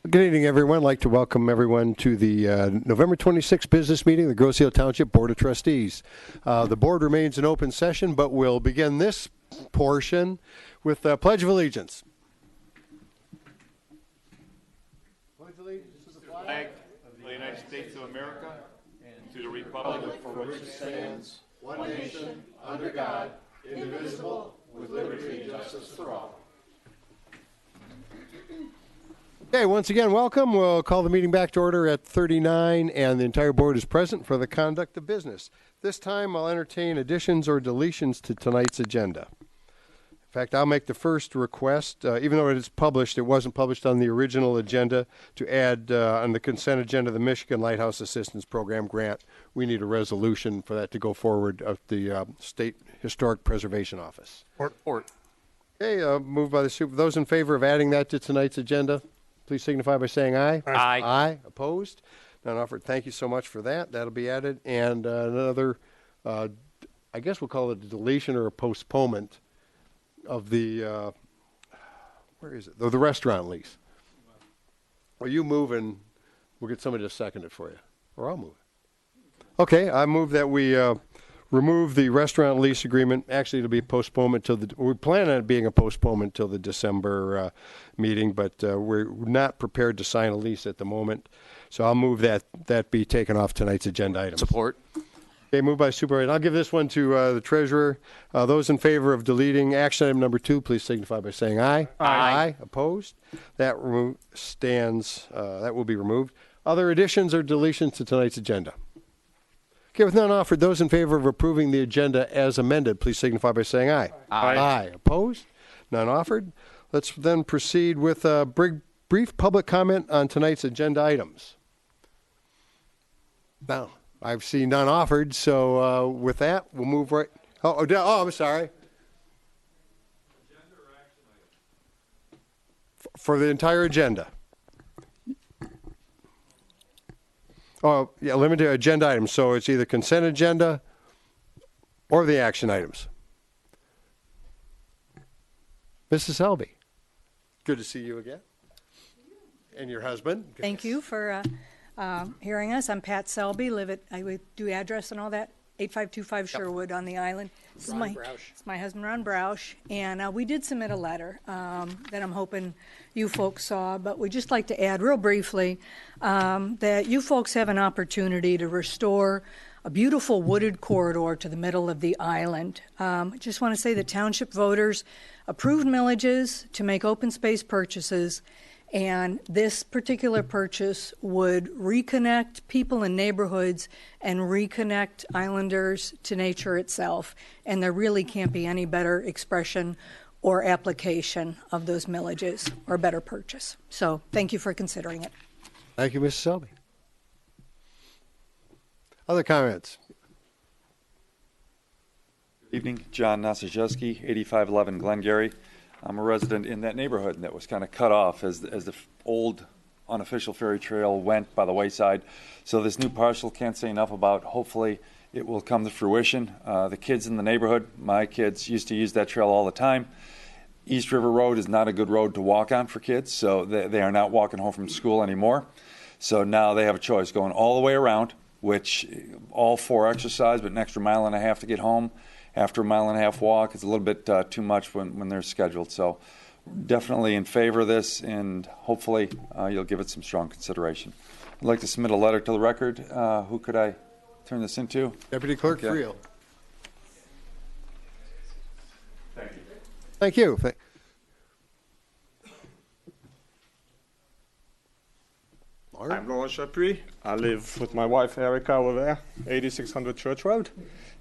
Good evening, everyone. I'd like to welcome everyone to the November 26th business meeting of the Grosse Ile Township Board of Trustees. The board remains in open session, but we'll begin this portion with the Pledge of Allegiance. Pledge allegiance to the flag of the United States of America and to the republic for which it stands, one nation, under God, indivisible, with liberty and justice for all. Okay, once again, welcome. We'll call the meeting back to order at 39, and the entire board is present for the conduct of business. This time, I'll entertain additions or deletions to tonight's agenda. In fact, I'll make the first request, even though it is published, it wasn't published on the original agenda, to add on the consent agenda the Michigan Lighthouse Assistance Program grant. We need a resolution for that to go forward of the State Historic Preservation Office. Support. Okay, moved by the super. Those in favor of adding that to tonight's agenda, please signify by saying aye. Aye. Aye. Opposed? None offered. Thank you so much for that. That'll be added. And another, I guess we'll call it a deletion or a postponement of the, where is it? The restaurant lease. Or you move and we'll get somebody to second it for you. Or I'll move it. Okay, I move that we remove the restaurant lease agreement. Actually, it'll be a postponement till we plan on it being a postponement till the December meeting, but we're not prepared to sign a lease at the moment. So I'll move that be taken off tonight's agenda item. Support. Okay, moved by Supervisor. I'll give this one to the treasurer. Those in favor of deleting action item number 2, please signify by saying aye. Aye. Opposed? That stands. That will be removed. Other additions or deletions to tonight's agenda? Okay, with none offered, those in favor of approving the agenda as amended, please signify by saying aye. Aye. Aye. Opposed? None offered. Let's then proceed with a brief public comment on tonight's agenda items. Now, I've seen none offered, so with that, we'll move right. Oh, I'm sorry. Agenda or action item? For the entire agenda. Oh, yeah, limited agenda items. So it's either consent agenda or the action items. Mrs. Selby, good to see you again. And your husband. Thank you for hearing us. I'm Pat Selby, I would do address and all that, 8525 Sherwood on the island. This is my husband, Ron Broush, and we did submit a letter that I'm hoping you folks saw, but we'd just like to add real briefly that you folks have an opportunity to restore a beautiful wooded corridor to the middle of the island. I just want to say the township voters approved millages to make open space purchases, and this particular purchase would reconnect people in neighborhoods and reconnect islanders to nature itself. And there really can't be any better expression or application of those millages or better purchase. So thank you for considering it. Thank you, Mrs. Selby. Other comments? Good evening. John Nasajewski, 8511 Glengarry. I'm a resident in that neighborhood that was kind of cut off as the old unofficial ferry trail went by the wayside. So this new parcel, can't say enough about. Hopefully it will come to fruition. The kids in the neighborhood, my kids, used to use that trail all the time. East River Road is not a good road to walk on for kids, so they are not walking home from school anymore. So now they have a choice going all the way around, which all for exercise, but an extra mile and a half to get home. After a mile and a half walk, it's a little bit too much when they're scheduled. So definitely in favor of this, and hopefully you'll give it some strong consideration. I'd like to submit a letter to the record. Who could I turn this into? Deputy Clerk Friel. Thank you. Thank you. I'm Laurent Chapuis. I live with my wife Erica over there, 8600 Church Road.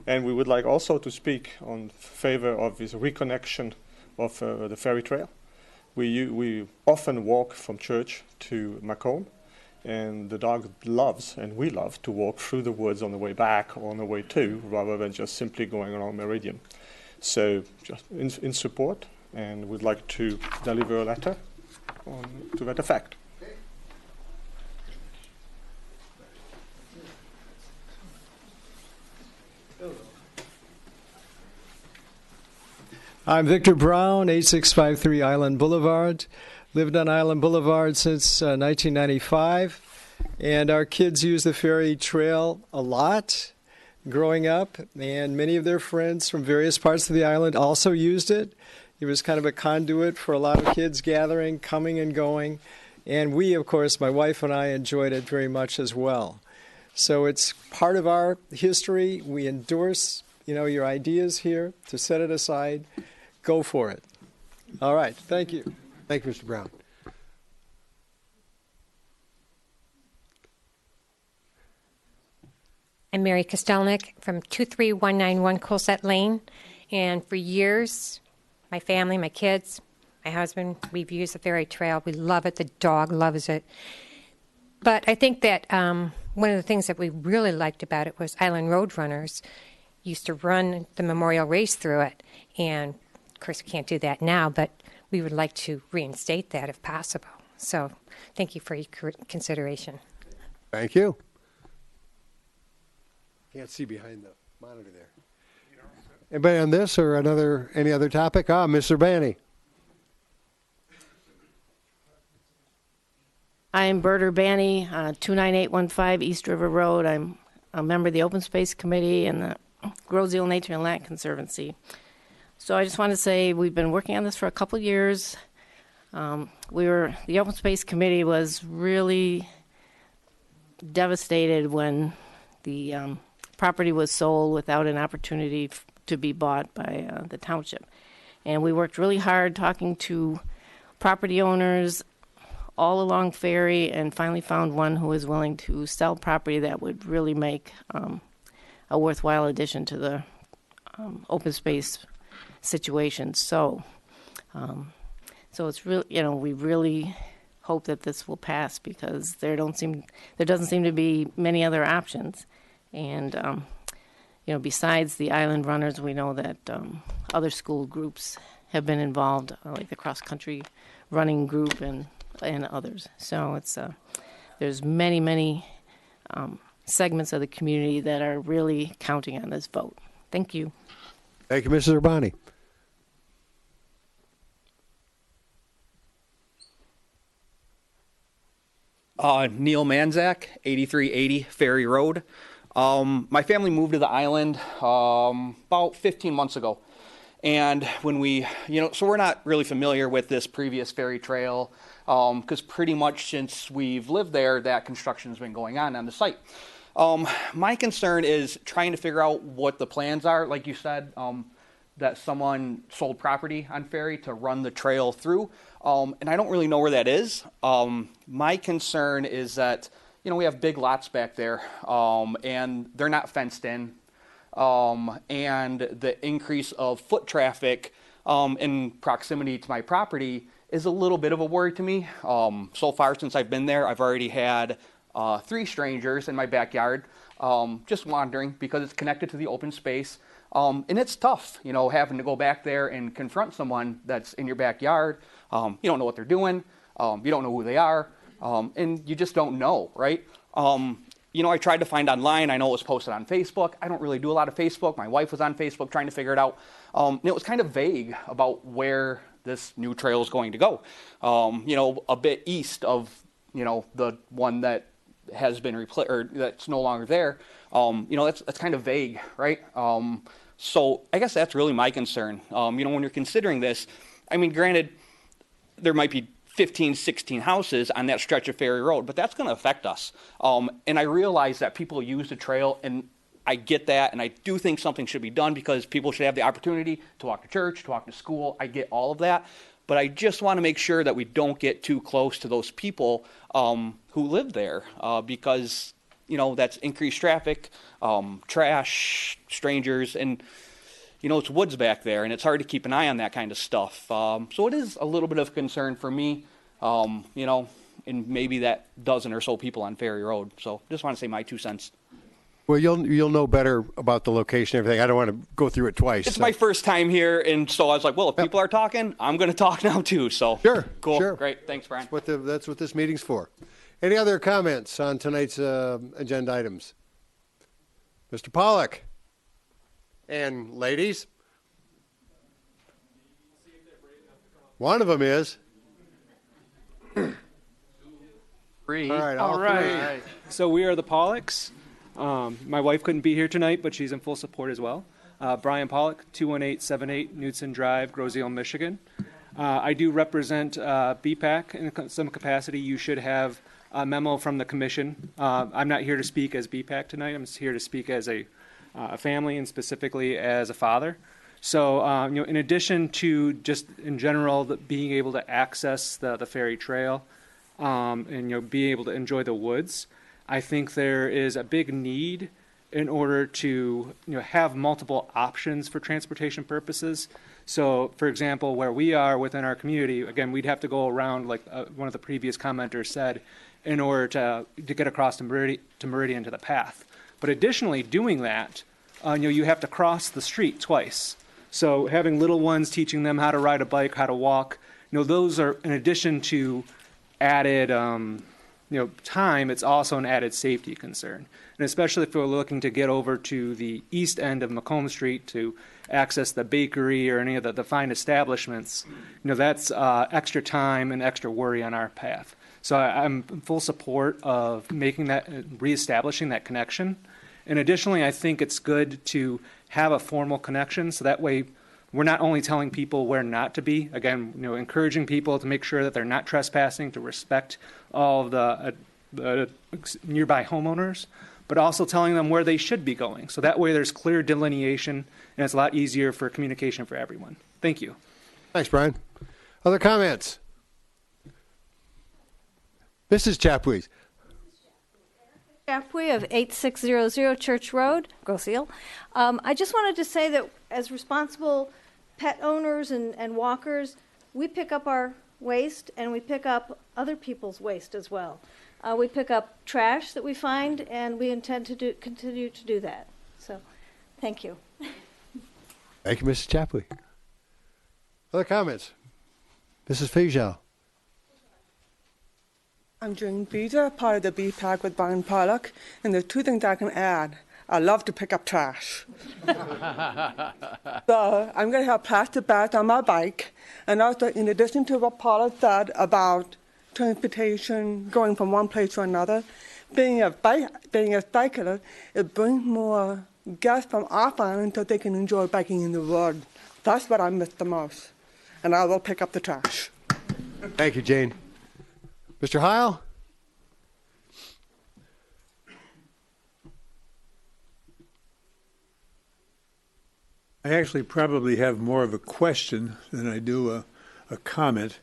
And we would like also to speak on favor of this reconnection of the ferry trail. We often walk from church to Macomb, and the dog loves, and we love, to walk through the woods on the way back or on the way to, rather than just simply going along Meridian. So just in support, and we'd like to deliver a letter to that effect. I'm Victor Brown, 8653 Island Boulevard. Lived on Island Boulevard since 1995, and our kids use the ferry trail a lot growing up, and many of their friends from various parts of the island also used it. It was kind of a conduit for a lot of kids gathering, coming and going, and we, of course, my wife and I enjoyed it very much as well. So it's part of our history. We endorse, your ideas here to set it aside. Go for it. All right. Thank you. Thank you, Mr. Brown. I'm Mary Kostelnik from 23191 Colset Lane, and for years, my family, my kids, my husband, we've used the ferry trail. We love it. The dog loves it. But I think that one of the things that we really liked about it was Island Roadrunners used to run the memorial race through it, and of course we can't do that now, but we would like to reinstate that if possible. So thank you for your consideration. Thank you. Can't see behind the monitor there. Anybody on this or any other topic? Mr. Banny. I'm Berter Banny, 29815 East River Road. I'm a member of the Open Space Committee and the Groseal Nature and Land Conservancy. So I just want to say we've been working on this for a couple of years. The Open Space Committee was really devastated when the property was sold without an opportunity to be bought by the township. And we worked really hard talking to property owners all along Ferry and finally found one who was willing to sell property that would really make a worthwhile addition to the open space situation. So it's really, we really hope that this will pass because there doesn't seem to be many other options. And besides the Island Runners, we know that other school groups have been involved, like the cross country running group and others. So there's many segments of the community that are really counting on this vote. Thank you. Thank you, Mrs. Urbani. Neil Manzak, 8380 Ferry Road. My family moved to the island about 15 months ago. And when so we're not really familiar with this previous ferry trail because pretty much since we've lived there, that construction's been going on the site. My concern is trying to figure out what the plans are. Like you said, that someone sold property on Ferry to run the trail through. And I don't really know where that is. My concern is that, we have big lots back there, and they're not fenced in. And the increase of foot traffic in proximity to my property is a little bit of a worry to me. So far since I've been there, I've already had 3 strangers in my backyard just wandering because it's connected to the open space. And it's tough, having to go back there and confront someone that's in your backyard. You don't know what they're doing. You don't know who they are. And you just don't know, right? I tried to find online. I know it was posted on Facebook. I don't really do a lot of Facebook. My wife was on Facebook trying to figure it out. And it was kind of vague about where this new trail is going to go. A bit east of, the one that has been replaced or that's no longer there. That's kind of vague, right? So I guess that's really my concern. When you're considering this, granted, there might be 15, 16 houses on that stretch of Ferry Road, but that's going to affect us. And I realize that people use the trail, and I get that, and I do think something should be done because people should have the opportunity to walk to church, to walk to school. I get all of that, but I just want to make sure that we don't get too close to those people who live there because, that's increased traffic, trash, strangers, and it's woods back there, and it's hard to keep an eye on that kind of stuff. So it is a little bit of concern for me, and maybe that dozen or so people on Ferry Road. So just want to say my 2 cents. Well, you'll know better about the location and everything. I don't want to go through it twice. It's my first time here, and so I was like, well, if people are talking, I'm going to talk now too. So Sure. Cool. Sure. Great. Thanks, Brian. That's what this meeting's for. Any other comments on tonight's agenda items? Mr. Pollack. And ladies? One of them is. Free. All right, All all right. three. So we are the Pollocks. My wife couldn't be here tonight, but she's in full support as well. Brian Pollock, 21878 Knudsen Drive, Groseal, Michigan. I do represent BPAC in some capacity. You should have a memo from the commission. I'm not here to speak as BPAC tonight. I'm here to speak as a family and specifically as a father. So, in addition to just in general being able to access the ferry trail and being able to enjoy the woods, I think there is a big need in order to have multiple options for transportation purposes. So, for example, where we are within our community, again, we'd have to go around, like one of the previous commenters said, in order to get across to Meridian to the path. But additionally, doing that, you have to cross the street twice. So having little ones, teaching them how to ride a bike, how to walk, those are, in addition to added, time, it's also an added safety concern. And especially if we're looking to get over to the east end of Macomb Street to access the bakery or any of the fine establishments, that's extra time and extra worry on our path. So I'm in full support of making that, reestablishing that connection. And additionally, I think it's good to have a formal connection, so that way we're not only telling people where not to be, again, encouraging people to make sure that they're not trespassing, to respect all of the nearby homeowners, but also telling them where they should be going. So that way there's clear delineation, and it's a lot easier for communication for everyone. Thank you. Thanks, Brian. Other comments? Mrs. Chapuis. Chapway of 8600 Church Road, Groseal. I just wanted to say that as responsible pet owners and walkers, we pick up our waste and we pick up other people's waste as well. We pick up trash that we find, and we intend to continue to do that. So, thank you. Thank you, Mrs. Chapuis. Other comments? Mrs. Fejal. I'm Jane Peter, part of the BPAC with Brian Pollock, and there's two things I can add. I love to pick up trash. So I'm going to have plastic bags on my bike, and also in addition to what Pollock said about transportation, going from one place to another, being a bicycler, it brings more guests from off island so they can enjoy biking in the road. That's what I miss the most, and I will pick up the trash. Thank you, Jane. Mr. Heil? I actually probably have more of a question than I do a comment.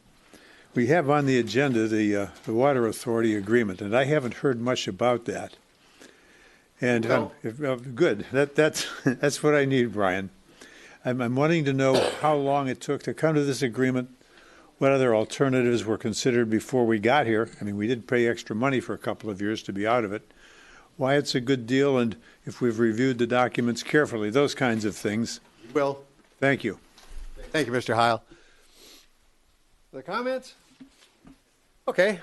We have on the agenda the Water Authority agreement, and I haven't heard much about that. And good. That's what I need, Brian. I'm wanting to know how long it took to come to this agreement, what other alternatives were considered before we got here. I mean, we did pay extra money for a couple of years to be out of it. Why it's a good deal, and if we've reviewed the documents carefully, those kinds of things. Will. Thank you. Thank you, Mr. Heil. Other comments? Okay.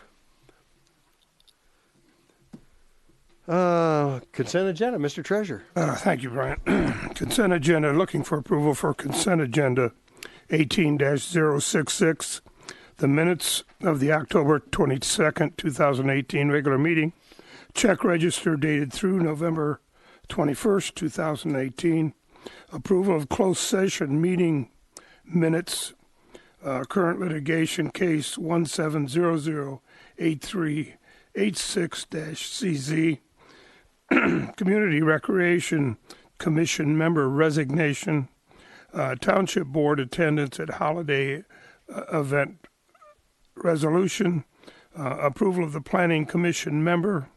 Consent agenda, Mr. Treasurer. Thank you, Brian. Consent agenda, looking for approval for consent agenda 18-066, the minutes of the October 22nd, 2018 regular meeting, check register dated through November 21st, 2018, approval of closed session meeting minutes, current litigation case 17008386-CZ, Community Recreation Commission member resignation, Township Board attendance at holiday event resolution, approval of the Planning Commission member,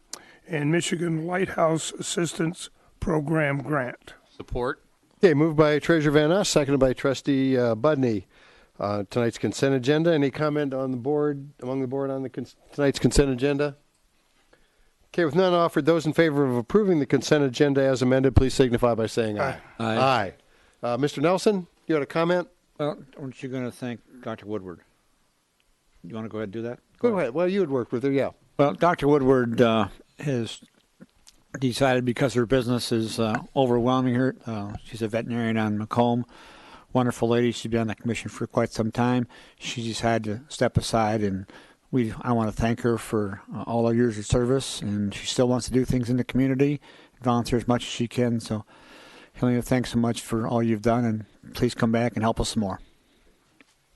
and Michigan Lighthouse Assistance Program grant. Support. Okay, moved by Treasurer Van Us, seconded by Trustee Budney. Tonight's consent agenda. Any comment on the board, among the board on the tonight's consent agenda? Okay, with none offered, those in favor of approving the consent agenda as amended, please signify by saying aye. Aye. Aye. Mr. Nelson, you had a comment? Well, aren't you going to thank Dr. Woodward? You want to go ahead and do that? Go ahead. Well, you had worked with her, yeah. Well, Dr. Woodward has decided because her business is overwhelming her. She's a veterinarian on Macomb. Wonderful lady. She's been on the commission for quite some time. She decided to step aside and I want to thank her for all her years of service, and she still wants to do things in the community, volunteer as much as she can. So, Helena, thanks so much for all you've done, and please come back and help us some more.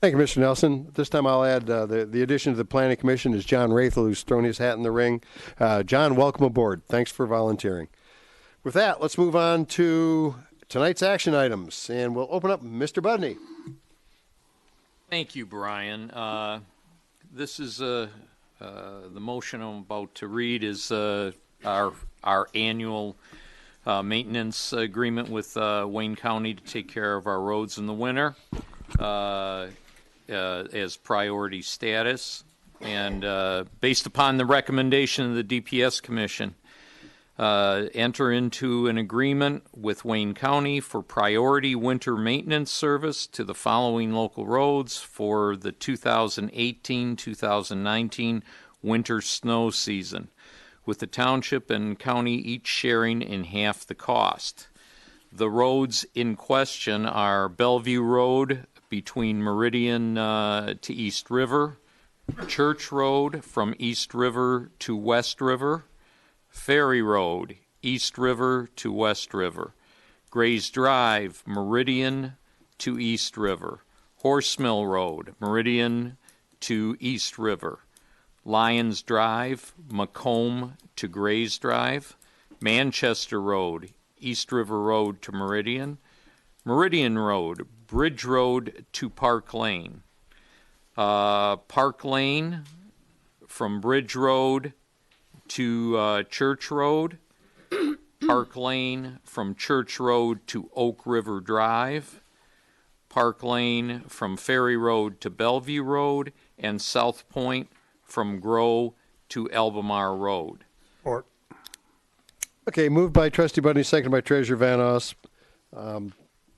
Thank you, Mr. Nelson. This time I'll add the addition to the Planning Commission is John Rathel, who's thrown his hat in the ring. John, welcome aboard. Thanks for volunteering. With that, let's move on to tonight's action items, and we'll open up Mr. Budney. Thank you, Brian. This is the motion I'm about to read is our annual maintenance agreement with Wayne County to take care of our roads in the winter as priority status, and based upon the recommendation of the DPS Commission, enter into an agreement with Wayne County for priority winter maintenance service to the following local roads for the 2018-2019 winter snow season, with the township and county each sharing in half the cost. The roads in question are Bellevue Road between Meridian to East River, Church Road from East River to West River, Ferry Road, East River to West River, Grays Drive, Meridian to East River, Horse Mill Road, Meridian to East River, Lions Drive, Macomb to Grays Drive, Manchester Road, East River Road to Meridian, Meridian Road, Bridge Road to Park Lane, Park Lane from Bridge Road to Church Road, Park Lane from Church Road to Oak River Drive, Park Lane from Ferry Road to Bellevue Road, and South Point from Grow to Albemarle Road. Or Okay, moved by Trustee Budney, seconded by Treasurer Van Oss.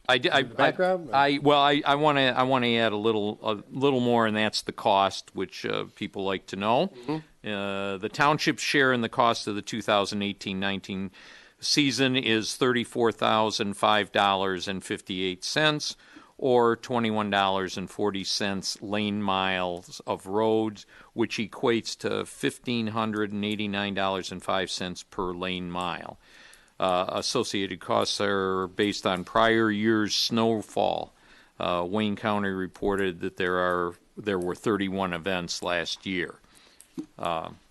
Background? I want to add a little more, and that's the cost, which people like to know. Mm-hmm. The township's share in the cost of the 2018-19 season is $34,005.58, or $21.40 lane miles of roads, which equates to $1,589.05 per lane mile. Associated costs are based on prior year's snowfall. Wayne County reported that there were 31 events last year.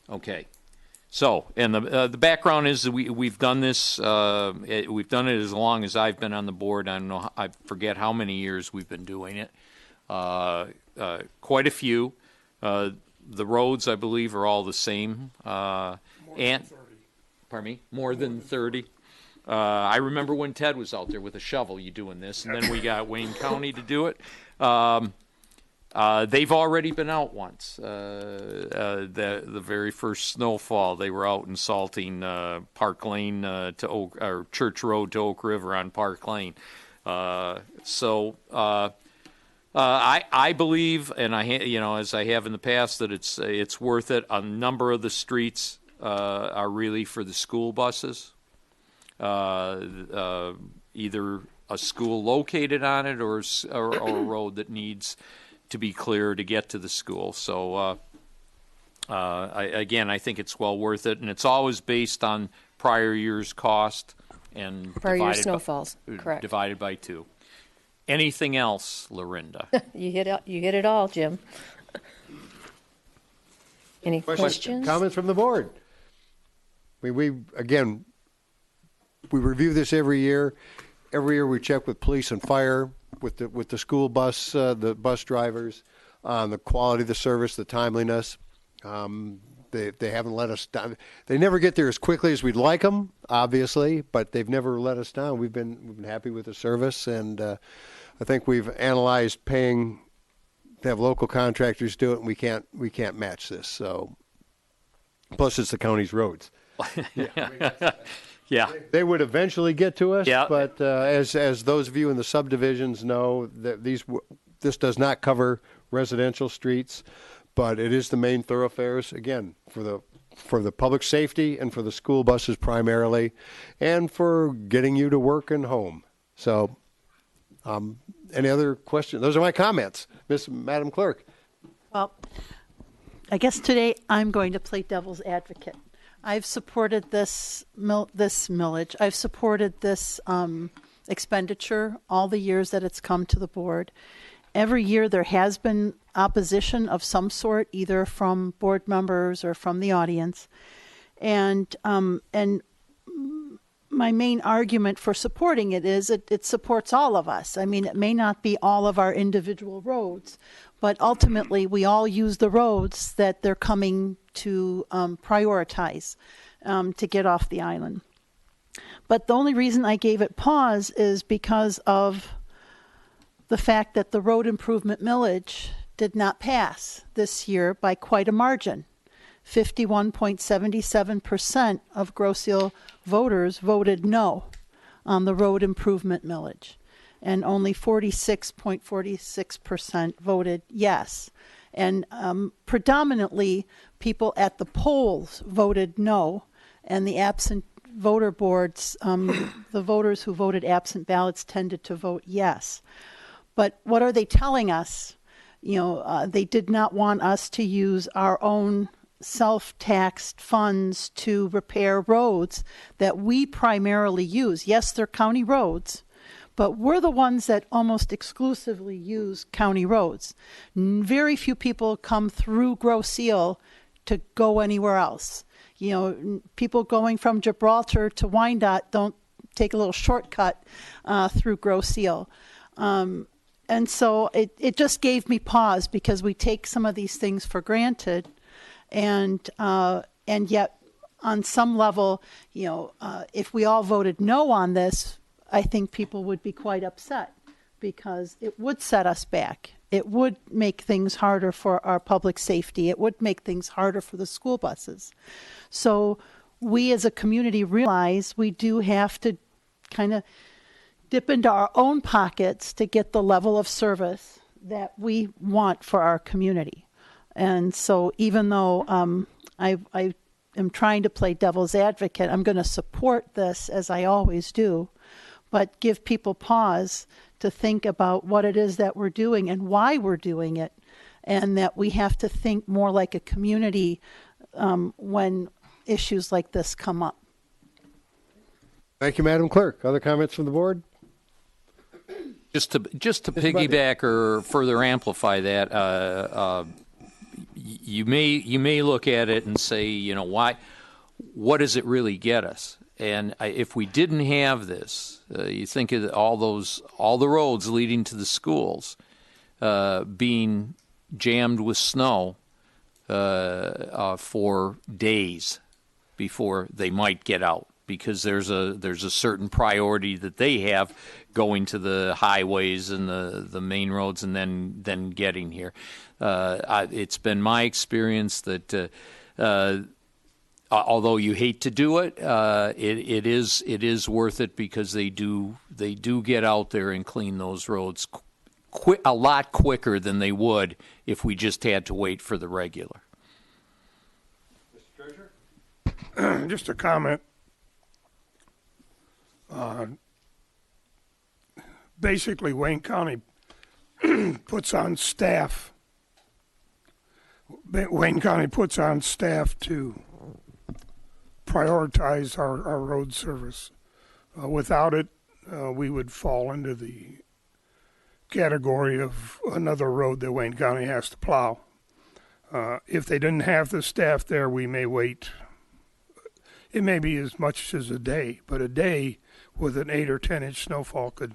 Okay. So, and the background is that we've done this. We've done it as long as I've been on the board. I forget how many years we've been doing it. Quite a few. The roads, I believe, are all the same. More than 30. I remember when Ted was out there with a shovel, doing this, and then we got Wayne County to do it. They've already been out once. The very first snowfall, they were out and salting Park Lane to Oak, or Church Road to Oak River on Park Lane. I believe, and as I have in the past, that it's worth it. A number of the streets are really for the school buses. Either a school located on it or a road that needs to be clear to get to the school. So, I think it's well worth it, and it's always based on prior year's cost and prior year snowfalls. Correct. Divided by 2. Anything else, Lorinda? You hit it all, Jim. Any questions? Comments from the board? We review this every year. Every year we check with police and fire, with the school bus, the bus drivers, on the quality of the service, the timeliness. They haven't let us down. They never get there as quickly as we'd like them, obviously, but they've never let us down. We've been happy with the service, and I think we've analyzed paying to have local contractors do it, and we can't match this. So, plus it's the county's roads. Yeah. They would eventually get to us, yeah. But as those of you in the subdivisions know, that this does not cover residential streets, but it is the main thoroughfares, again, for the public safety and for the school buses primarily, and for getting you to work and home. So, any other questions? Those are my comments, Madam Clerk. Well, I guess today I'm going to play devil's advocate. I've supported this millage. I've supported this expenditure all the years that it's come to the board. Every year there has been opposition of some sort, either from board members or from the audience. And my main argument for supporting it is it supports all of us. I mean, it may not be all of our individual roads, but ultimately we all use the roads that they're coming to prioritize to get off the island. But the only reason I gave it pause is because of the fact that the road improvement millage did not pass this year by quite a margin. 51.77% of Grosse Ile voters voted no on the road improvement millage, and only 46.46% voted yes. And predominantly, people at the polls voted no, and the absent voter boards, the voters who voted absent ballots tended to vote yes. But what are they telling us? They did not want us to use our own self-taxed funds to repair roads that we primarily use. Yes, they're county roads, but we're the ones that almost exclusively use county roads. Very few people come through Grosse Ile to go anywhere else. People going from Gibraltar to Wyandotte don't take a little shortcut through Grosse Ile. And so it just gave me pause, because we take some of these things for granted. And yet, on some level, if we all voted no on this, I think people would be quite upset, because it would set us back. It would make things harder for our public safety. It would make things harder for the school buses. So we as a community realize we do have to kind of dip into our own pockets to get the level of service that we want for our community. And so even though I am trying to play devil's advocate, I'm going to support this, as I always do, but give people pause to think about what it is that we're doing and why we're doing it, and that we have to think more like a community when issues like this come up. Thank you, Madam Clerk. Other comments from the board? Just to piggyback or further amplify that, you may look at it and say, what does it really get us? And if we didn't have this, you think of all the roads leading to the schools being jammed with snow for days before they might get out, because there's a certain priority that they have going to the highways and the main roads, and then getting here. It's been my experience that although you hate to do it, it is worth it, because they do get out there and clean those roads a lot quicker than they would if we just had to wait for the regular. Mr. Treasurer? Just a comment. Basically, Wayne County puts on staff. Wayne County puts on staff to prioritize our road service. Without it, we would fall into the category of another road that Wayne County has to plow. If they didn't have the staff there, we may wait. It may be as much as a day, but a day with an 8 or 10 inch snowfall could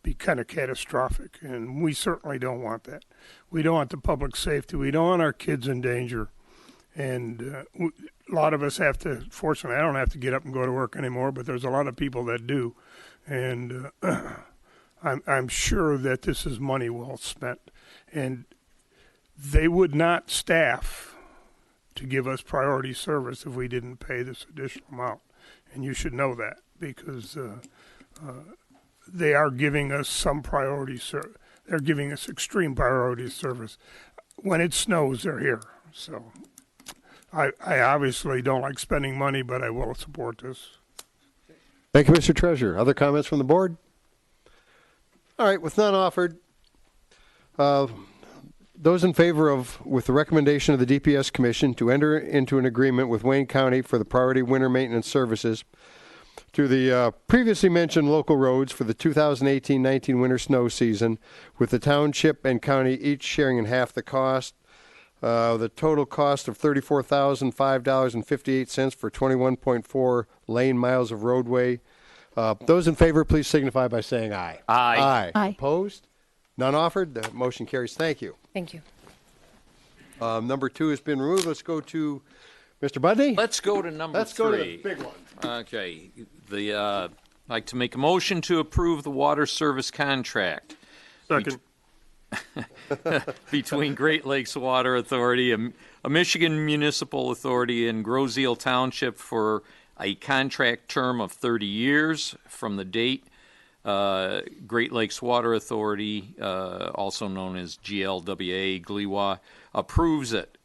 be kind of catastrophic, and we certainly don't want that. We don't want the public safety. We don't want our kids in danger. And a lot of us have to, fortunately, I don't have to get up and go to work anymore, but there's a lot of people that do. And I'm sure that this is money well spent. And they would not staff to give us priority service if we didn't pay this additional amount. And you should know that, because they are giving us some priority service. They're giving us extreme priority service. When it snows, they're here. So I obviously don't like spending money, but I will support this. Thank you, Mr. Treasurer. Other comments from the board? All right, with none offered, those in favor of, with the recommendation of the DPS Commission, to enter into an agreement with Wayne County for the priority winter maintenance services to the previously mentioned local roads for the 2018-19 winter snow season, with the township and county each sharing in half the cost. The total cost of $34,005.58 for 21.4 lane miles of roadway. Those in favor, please signify by saying aye. Aye. Aye. Opposed? None offered. The motion carries. Thank you. Thank you. Number 2 has been removed. Let's go to Mr. Budney. Let's go to number Let's 3. go to the big one. Okay. I'd like to make a motion to approve the water service contract. Second. Between Great Lakes Water Authority, a Michigan municipal authority, and Groseal Township for a contract term of 30 years from the date Great Lakes Water Authority, also known as GLWA, GLEWA, approves it.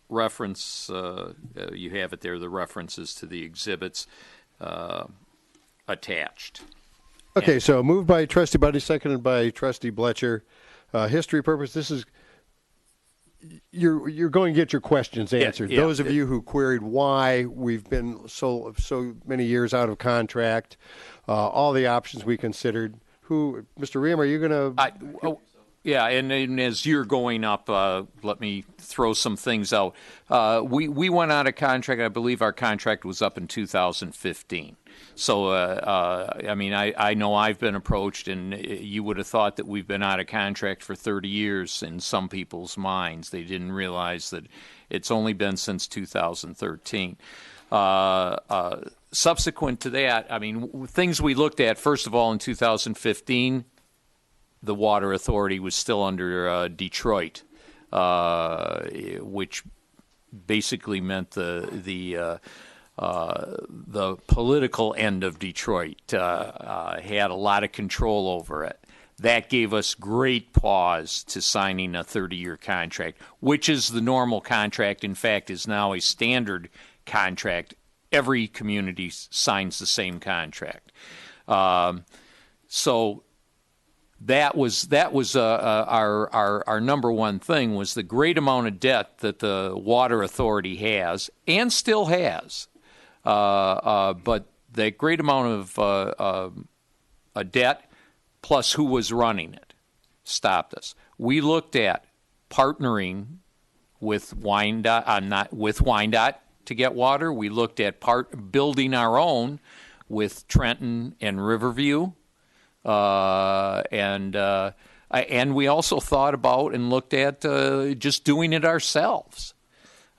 Reference, you have it there, the references to the exhibits attached. Okay, so moved by Trustee Buddy, seconded by Trustee Bletcher. History purpose, this is, you're going to get your questions answered. Yeah. Those of you who queried why we've been so many years out of contract, all the options we considered. Mr. Ream, are you going to? Yeah, and as you're going up, let me throw some things out. We went out of contract. I believe our contract was up in 2015. So, I mean, I know I've been approached, and you would have thought that we've been out of contract for 30 years in some people's minds. They didn't realize that it's only been since 2013. Subsequent to that, I mean, things we looked at, first of all, in 2015, the Water Authority was still under Detroit, which basically meant the political end of Detroit had a lot of control over it. That gave us great pause to signing a 30-year contract, which is the normal contract. In fact, is now a standard contract. Every community signs the same contract. So that was our number one thing, was the great amount of debt that the Water Authority has and still has. But that great amount of debt plus who was running it stopped us. We looked at partnering with Wyandotte to get water. We looked at building our own with Trenton and Riverview. And we also thought about and looked at just doing it ourselves.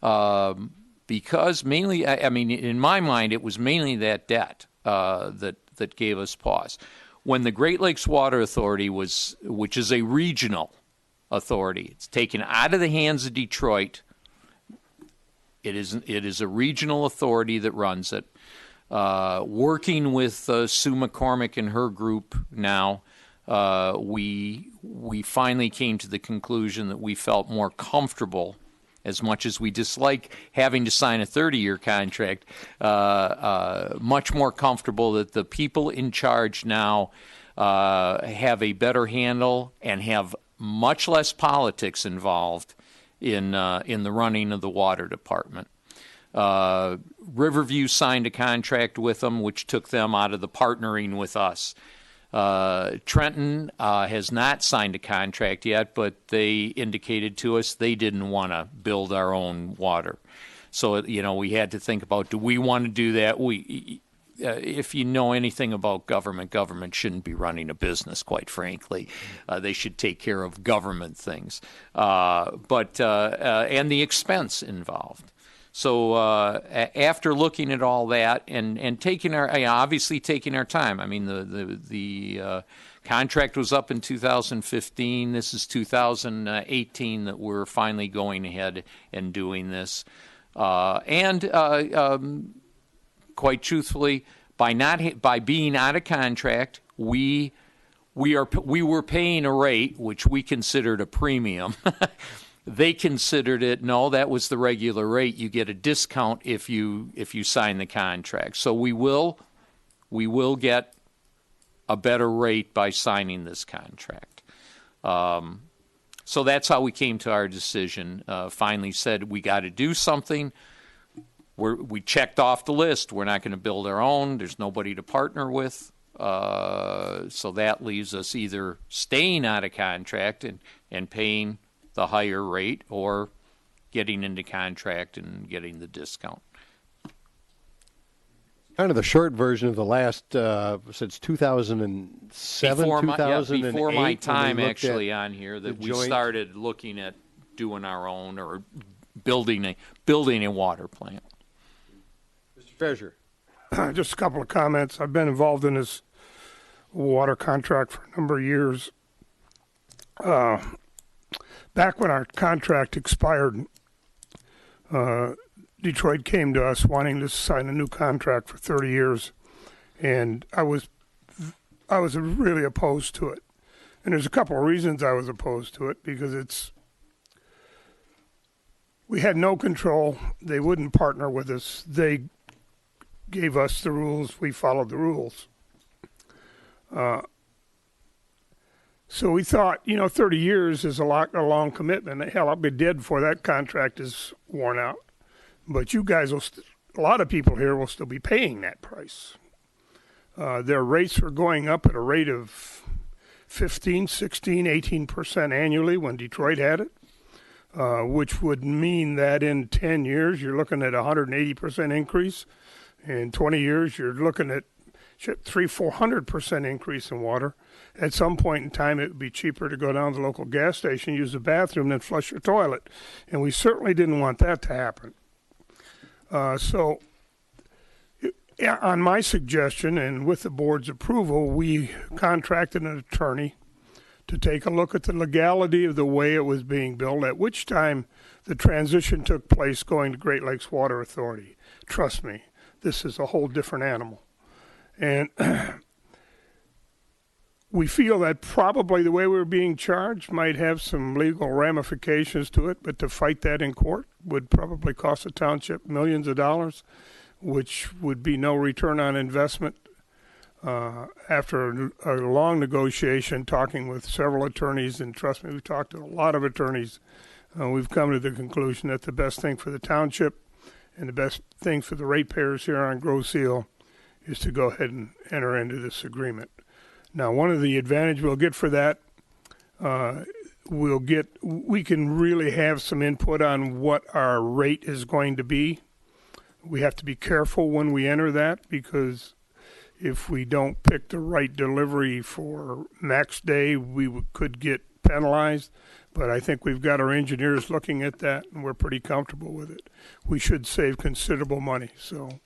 Because mainly, I mean, in my mind, it was mainly that debt that gave us pause. When the Great Lakes Water Authority which is a regional authority, it's taken out of the hands of Detroit. It is a regional authority that runs it. Working with Sue McCormick and her group now, we finally came to the conclusion that we felt more comfortable, as much as we dislike having to sign a 30-year contract, much more comfortable that the people in charge now have a better handle and have much less politics involved in the running of the water department. Riverview signed a contract with them, which took them out of the partnering with us. Trenton has not signed a contract yet, but they indicated to us they didn't want to build our own water. So, we had to think about, do we want to do that? If you know anything about government shouldn't be running a business, quite frankly. They should take care of government things. And the expense involved. So after looking at all that and taking obviously taking our time, I mean, the contract was up in 2015. This is 2018 that we're finally going ahead and doing this. Quite truthfully, by being out of contract, we were paying a rate which we considered a premium. They considered it, no, that was the regular rate. You get a discount if you sign the contract. So we will get a better rate by signing this contract. So that's how we came to our decision. Finally said we got to do something. We checked off the list. We're not going to build our own. There's nobody to partner with. So that leaves us either staying out of contract and paying the higher rate, or getting into contract and getting the discount. Kind of the short version of the last, since 2007, Before my time when we actually on here, that we joint- started looking at doing our own or building a water plant. Mr. Treasurer. Just a couple of comments. I've been involved in this water contract for a number of years. Back when our contract expired, Detroit came to us wanting to sign a new contract for 30 years, and I was really opposed to it. And there's a couple of reasons I was opposed to it, because we had no control. They wouldn't partner with us. They gave us the rules. We followed the rules. So we thought, 30 years is a long commitment. Hell, I'll be dead before that contract is worn out. But you guys a lot of people here will still be paying that price. Their rates were going up at a rate of 15, 16, 18% annually when Detroit had it, which would mean that in 10 years you're looking at a 180% increase. In 20 years you're looking at 300-400% increase in water. At some point in time, it would be cheaper to go down to the local gas station, use the bathroom, than flush your toilet. And we certainly didn't want that to happen. So on my suggestion and with the board's approval, we contracted an attorney to take a look at the legality of the way it was being built, at which time the transition took place going to Great Lakes Water Authority. Trust me, this is a whole different animal. And we feel that probably the way we're being charged might have some legal ramifications to it, but to fight that in court would probably cost the township millions of dollars, which would be no return on investment. After a long negotiation, talking with several attorneys, and trust me, we've talked to a lot of attorneys, we've come to the conclusion that the best thing for the township and the best thing for the ratepayers here on Grosse Ile is to go ahead and enter into this agreement. Now, one of the advantages we'll get for that, we can really have some input on what our rate is going to be. We have to be careful when we enter that, because if we don't pick the right delivery for max day, we could get penalized. But I think we've got our engineers looking at that, and we're pretty comfortable with it. We should save considerable money. So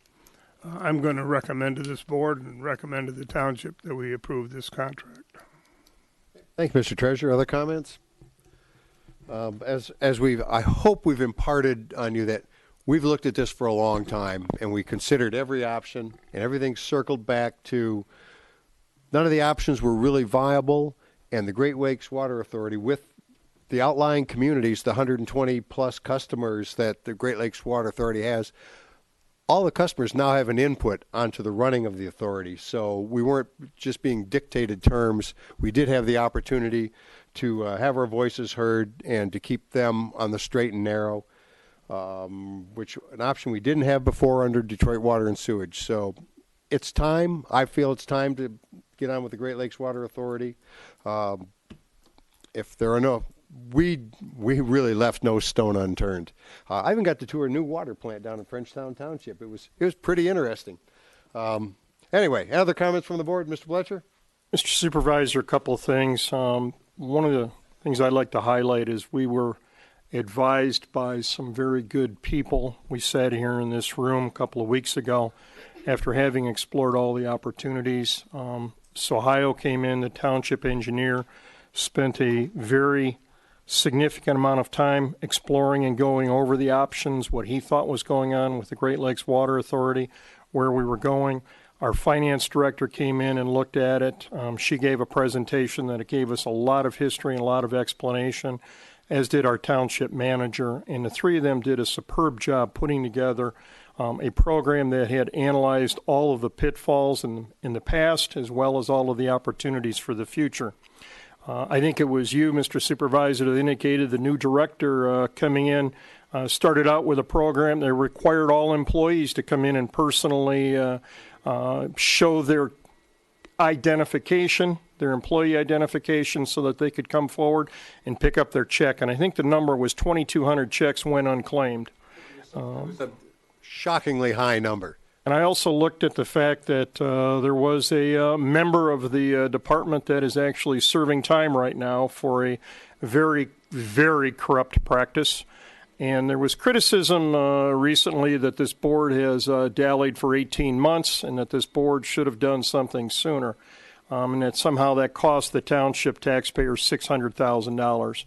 I'm going to recommend to this board and recommend to the township that we approve this contract. Thank you, Mr. Treasurer. Other comments? I hope we've imparted on you that we've looked at this for a long time, and we considered every option, and everything circled back to none of the options were really viable, and the Great Lakes Water Authority, with the outlying communities, the 120 plus customers that the Great Lakes Water Authority has, all the customers now have an input onto the running of the authority. So we weren't just being dictated terms. We did have the opportunity to have our voices heard and to keep them on the straight and narrow, which an option we didn't have before under Detroit Water and Sewage. So it's time. I feel it's time to get on with the Great Lakes Water Authority. If there are no, we really left no stone unturned. I even got to tour a new water plant down in Frenchtown Township. It was pretty interesting. Anyway, other comments from the board, Mr. Fletcher? Mr. Supervisor, a couple of things. One of the things I'd like to highlight is we were advised by some very good people. We sat here in this room a couple of weeks ago after having explored all the opportunities. Sohio came in, the township engineer, spent a very significant amount of time exploring and going over the options, what he thought was going on with the Great Lakes Water Authority, where we were going. Our finance director came in and looked at it. She gave a presentation that gave us a lot of history and a lot of explanation, as did our township manager. And the three of them did a superb job putting together a program that had analyzed all of the pitfalls in the past, as well as all of the opportunities for the future. I think it was you, Mr. Supervisor, that indicated the new director coming in started out with a program that required all employees to come in and personally show their identification, their employee identification, so that they could come forward and pick up their check. And I think the number was 2,200 checks went unclaimed. It's a shockingly high number. And I also looked at the fact that there was a member of the department that is actually serving time right now for a very, very corrupt practice. And there was criticism recently that this board has dallied for 18 months and that this board should have done something sooner. And that somehow that cost the township taxpayers $600,000.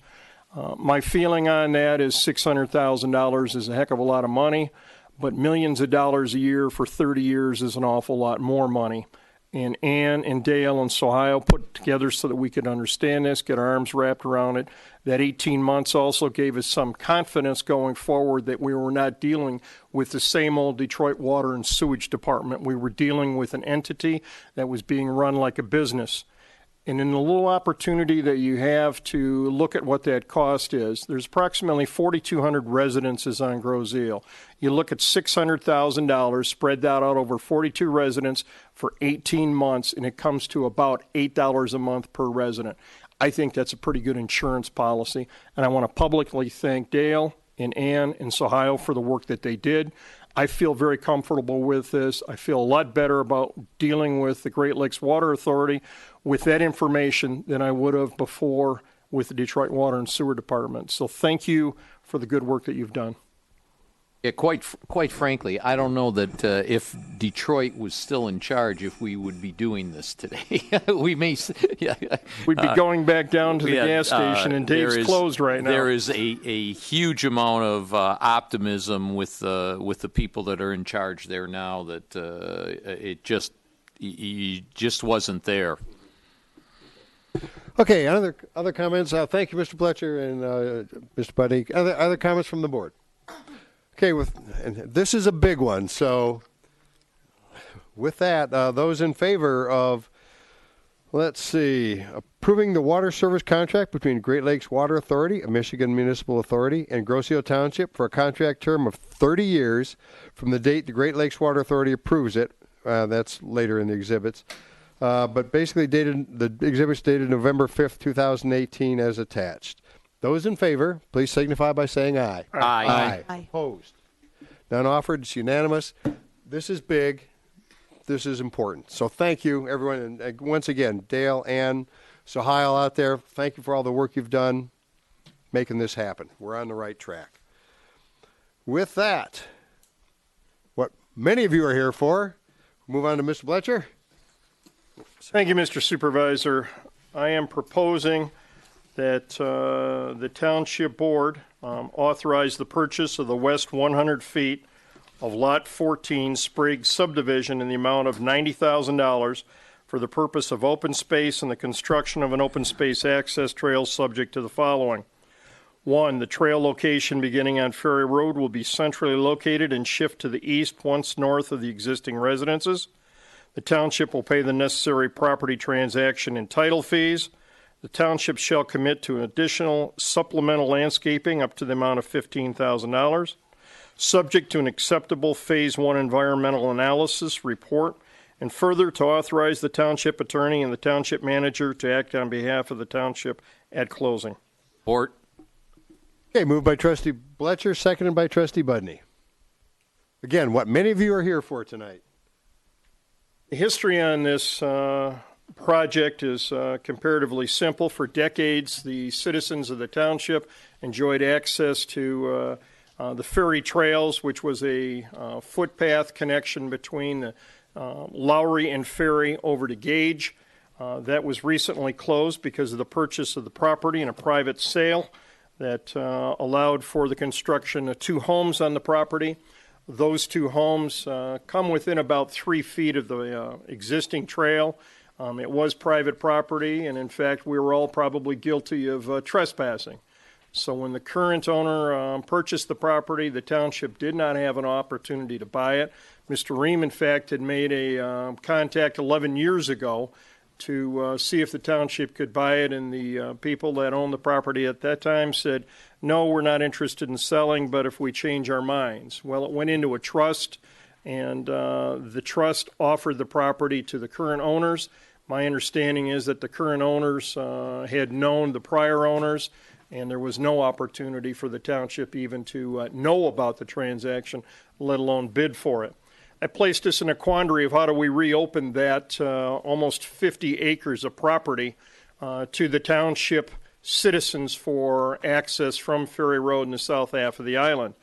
My feeling on that is $600,000 is a heck of a lot of money, but millions of dollars a year for 30 years is an awful lot more money. And Ann and Dale and Sohio put together so that we could understand this, get our arms wrapped around it. That 18 months also gave us some confidence going forward that we were not dealing with the same old Detroit Water and Sewage Department. We were dealing with an entity that was being run like a business. And in the little opportunity that you have to look at what that cost is, there's approximately 4,200 residences on Groseal. You look at $600,000 spread out over 42 residents for 18 months, and it comes to about $8 a month per resident. I think that's a pretty good insurance policy, and I want to publicly thank Dale and Ann and Sohio for the work that they did. I feel very comfortable with this. I feel a lot better about dealing with the Great Lakes Water Authority with that information than I would have before with the Detroit Water and Sewer Department. So thank you for the good work that you've done. Yeah, quite frankly, I don't know that if Detroit was still in charge, if we would be doing this today. We may, yeah, we'd be going back down to the gas station, and Dave's closed right now. There is a huge amount of optimism with the people that are in charge there now that it just wasn't there. Okay, other comments? Thank you, Mr. Pletcher and Mr. Buddy. Other comments from the board? Okay, and this is a big one. So with that, those in favor of, let's see, approving the water service contract between Great Lakes Water Authority, a Michigan municipal authority, and Groseal Township for a contract term of 30 years from the date the Great Lakes Water Authority approves it. That's later in the exhibits. But basically the exhibits dated November 5th, 2018 as attached. Those in favor, please signify by saying aye. Aye. Aye. Opposed? None offered. It's unanimous. This is big. This is important. So thank you, everyone. And once again, Dale, Ann, Sohio out there, thank you for all the work you've done making this happen. We're on the right track. With that, what many of you are here for, move on to Mr. Pletcher. Thank you, Mr. Supervisor. I am proposing that the Township Board authorize the purchase of the west 100 feet of Lot 14 Sprague subdivision in the amount of $90,000 for the purpose of open space and the construction of an open space access trail subject to the following. 1, the trail location beginning on Ferry Road will be centrally located and shift to the east once north of the existing residences. The Township will pay the necessary property transaction and title fees. The Township shall commit to an additional supplemental landscaping up to the amount of $15,000, subject to an acceptable Phase 1 environmental analysis report, and further to authorize the Township Attorney and the Township Manager to act on behalf of the Township at closing. Support. Okay, moved by Trustee Pletcher, seconded by Trustee Budney. Again, what many of you are here for tonight. The history on this project is comparatively simple. For decades, the citizens of the township enjoyed access to the ferry trails, which was a footpath connection between the Lowry and Ferry over to Gage. That was recently closed because of the purchase of the property and a private sale that allowed for the construction of 2 homes on the property. Those 2 homes come within about 3 feet of the existing trail. It was private property, and in fact, we were all probably guilty of trespassing. So when the current owner purchased the property, the township did not have an opportunity to buy it. Mr. Ream, in fact, had made a contact 11 years ago to see if the township could buy it, and the people that owned the property at that time said, no, we're not interested in selling, but if we change our minds. Well, it went into a trust, and the trust offered the property to the current owners. My understanding is that the current owners had known the prior owners, and there was no opportunity for the township even to know about the transaction, let alone bid for it. That placed us in a quandary of how do we reopen that almost 50 acres of property to the township citizens for access from Ferry Road in the south half of the island.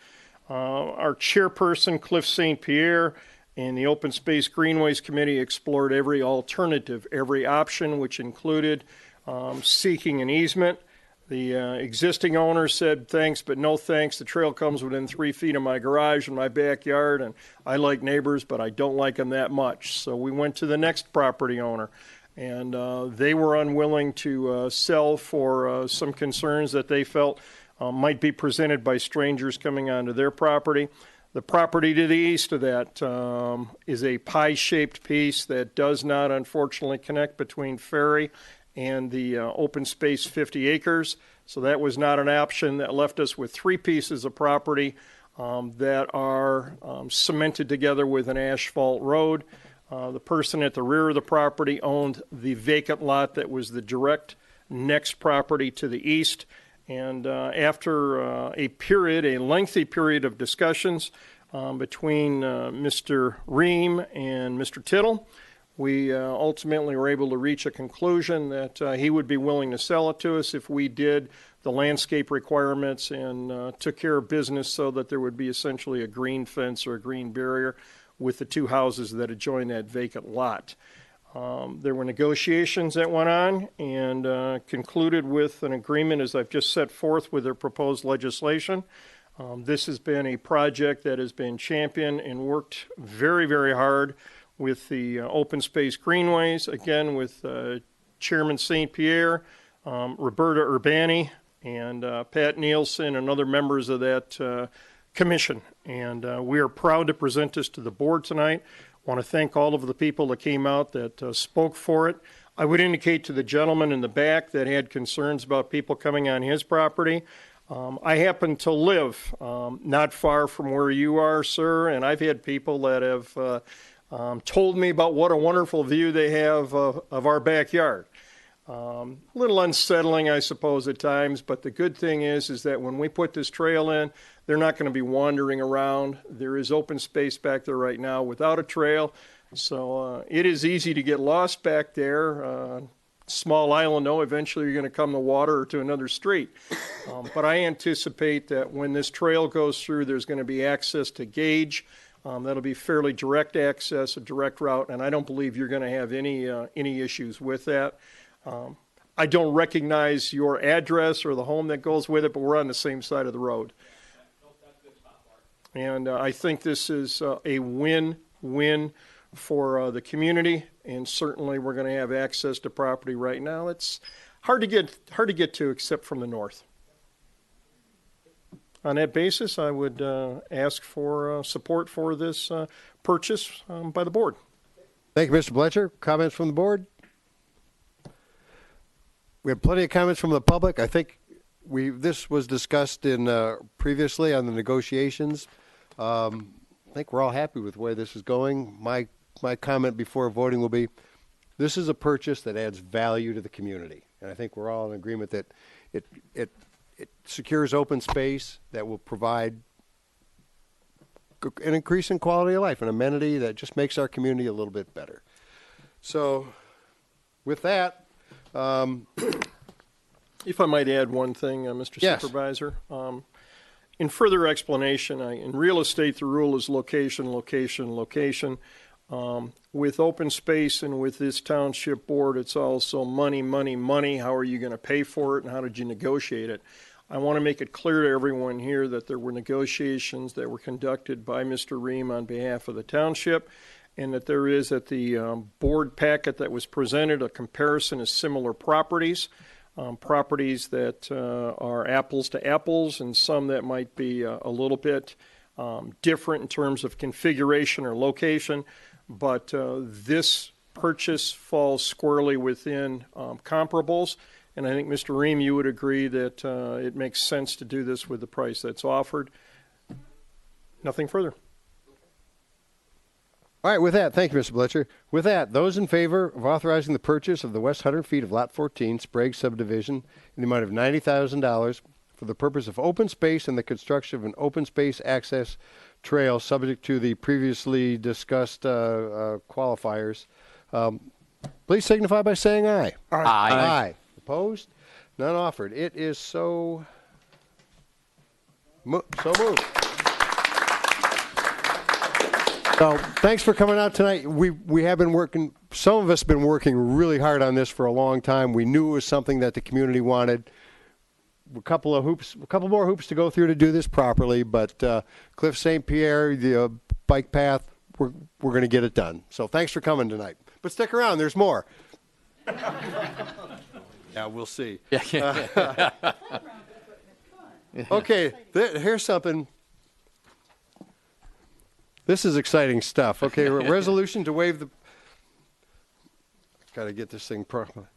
Our chairperson, Cliff St. Pierre, and the Open Space Greenways Committee explored every alternative, every option, which included seeking an easement. The existing owner said, thanks, but no thanks. The trail comes within 3 feet of my garage and my backyard, and I like neighbors, but I don't like them that much. So we went to the next property owner, and they were unwilling to sell for some concerns that they felt might be presented by strangers coming onto their property. The property to the east of that is a pie-shaped piece that does not, unfortunately, connect between Ferry and the open space 50 acres. So that was not an option. That left us with 3 pieces of property that are cemented together with an asphalt road. The person at the rear of the property owned the vacant lot that was the direct next property to the east. And after a lengthy period of discussions between Mr. Ream and Mr. Tittle, we ultimately were able to reach a conclusion that he would be willing to sell it to us if we did the landscape requirements and took care of business so that there would be essentially a green fence or a green barrier with the 2 houses that adjoin that vacant lot. There were negotiations that went on and concluded with an agreement, as I've just set forth, with their proposed legislation. This has been a project that has been championed and worked very, very hard with the Open Space Greenways, again with Chairman St. Pierre, Roberta Urbani, and Pat Nielsen, and other members of that commission. And we are proud to present this to the board tonight. I want to thank all of the people that came out that spoke for it. I would indicate to the gentleman in the back that had concerns about people coming on his property. I happen to live not far from where you are, sir, and I've had people that have told me about what a wonderful view they have of our backyard. A little unsettling, I suppose, at times, but the good thing is that when we put this trail in, they're not going to be wandering around. There is open space back there right now without a trail, so it is easy to get lost back there. Small island, though, eventually you're going to come to water or to another street. But I anticipate that when this trail goes through, there's going to be access to gauge. That'll be fairly direct access, a direct route, and I don't believe you're going to have any issues with that. I don't recognize your address or the home that goes with it, but we're on the same side of the road. And I think this is a win-win for the community, and certainly we're going to have access to property right now. It's hard to get to except from the north. On that basis, I would ask for support for this purchase by the board. Thank you, Mr. Bletcher. Comments from the board? We have plenty of comments from the public. I think this was discussed in previously on the negotiations. I think we're all happy with the way this is going. My comment before voting will be, this is a purchase that adds value to the community, and I think we're all in agreement that it secures open space that will provide an increase in quality of life, an amenity that just makes our community a little bit better. So, with that. If I might add one thing, Mr. Yes. Supervisor. In further explanation, in real estate, the rule is location, location, location. With open space and with this township board, it's also money, money, money. How are you going to pay for it, and how did you negotiate it? I want to make it clear to everyone here that there were negotiations that were conducted by Mr. Ream on behalf of the township, and that there is at the board packet that was presented a comparison of similar properties, properties that are apples to apples, and some that might be a little bit different in terms of configuration or location. But this purchase falls squarely within comparables. And I think, Mr. Ream, you would agree that it makes sense to do this with the price that's offered. Nothing further. All right, with that, thank you, Mr. Blitzer. With that, those in favor of authorizing the purchase of the west 100 feet of Lot 14, Sprague subdivision, in the amount of $90,000 for the purpose of open space and the construction of an open space access trail subject to the previously discussed qualifiers, please signify by saying aye. Aye. Aye. Opposed? None offered. It is so moved. So thanks for coming out tonight. We have been working, some of us have been working really hard on this for a long time. We knew it was something that the community wanted. A couple more hoops to go through to do this properly, but Cliff St. Pierre, the bike path, we're going to get it done. So thanks for coming tonight. But stick around, there's more. Yeah, we'll see. Okay, here's something. This is exciting stuff. Okay, resolution to waive the... Got to get this thing properly.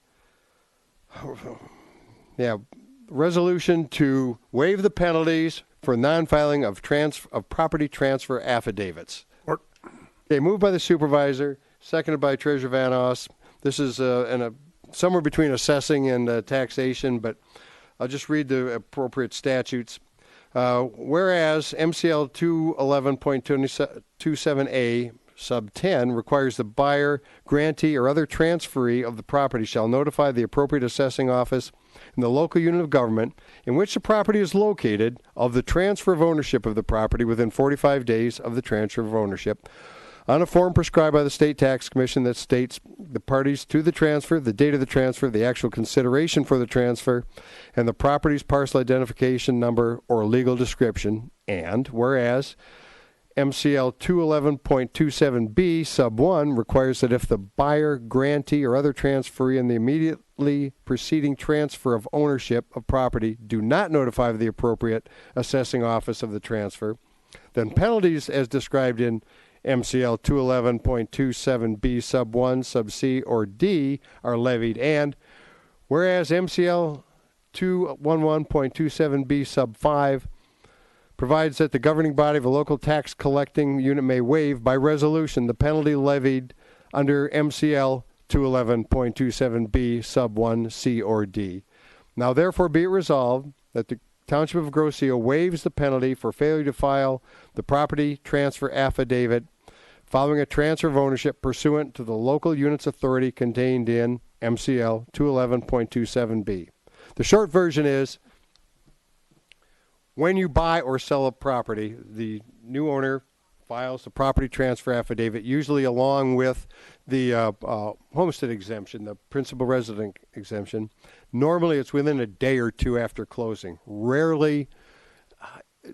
Yeah, resolution to waive the penalties for non-filing of property transfer affidavits. Okay, moved by the supervisor, seconded by Treasurer Van Oss. This is somewhere between assessing and taxation, but I'll just read the appropriate statutes. Whereas MCL 211.27A sub 10 requires the buyer, grantee, or other transferee of the property shall notify the appropriate assessing office in the local unit of government in which the property is located of the transfer of ownership of the property within 45 days of the transfer of ownership on a form prescribed by the State Tax Commission that states the parties to the transfer, the date of the transfer, the actual consideration for the transfer, and the property's parcel identification number or legal description. And whereas MCL 211.27B sub 1 requires that if the buyer, grantee, or other transferee in the immediately preceding transfer of ownership of property do not notify the appropriate assessing office of the transfer, then penalties as described in MCL 211.27B sub 1, sub C, or D are levied. And whereas MCL 211.27B sub 5 provides that the governing body of a local tax collecting unit may waive by resolution the penalty levied under MCL 211.27B sub 1, C, or D. Now therefore be it resolved that the Township of Grosse Ile waives the penalty for failure to file the property transfer affidavit following a transfer of ownership pursuant to the local unit's authority contained in MCL 211.27B. The short version is, when you buy or sell a property, the new owner files the property transfer affidavit, usually along with the homestead exemption, the principal resident exemption. Normally, it's within a day or two after closing. Rarely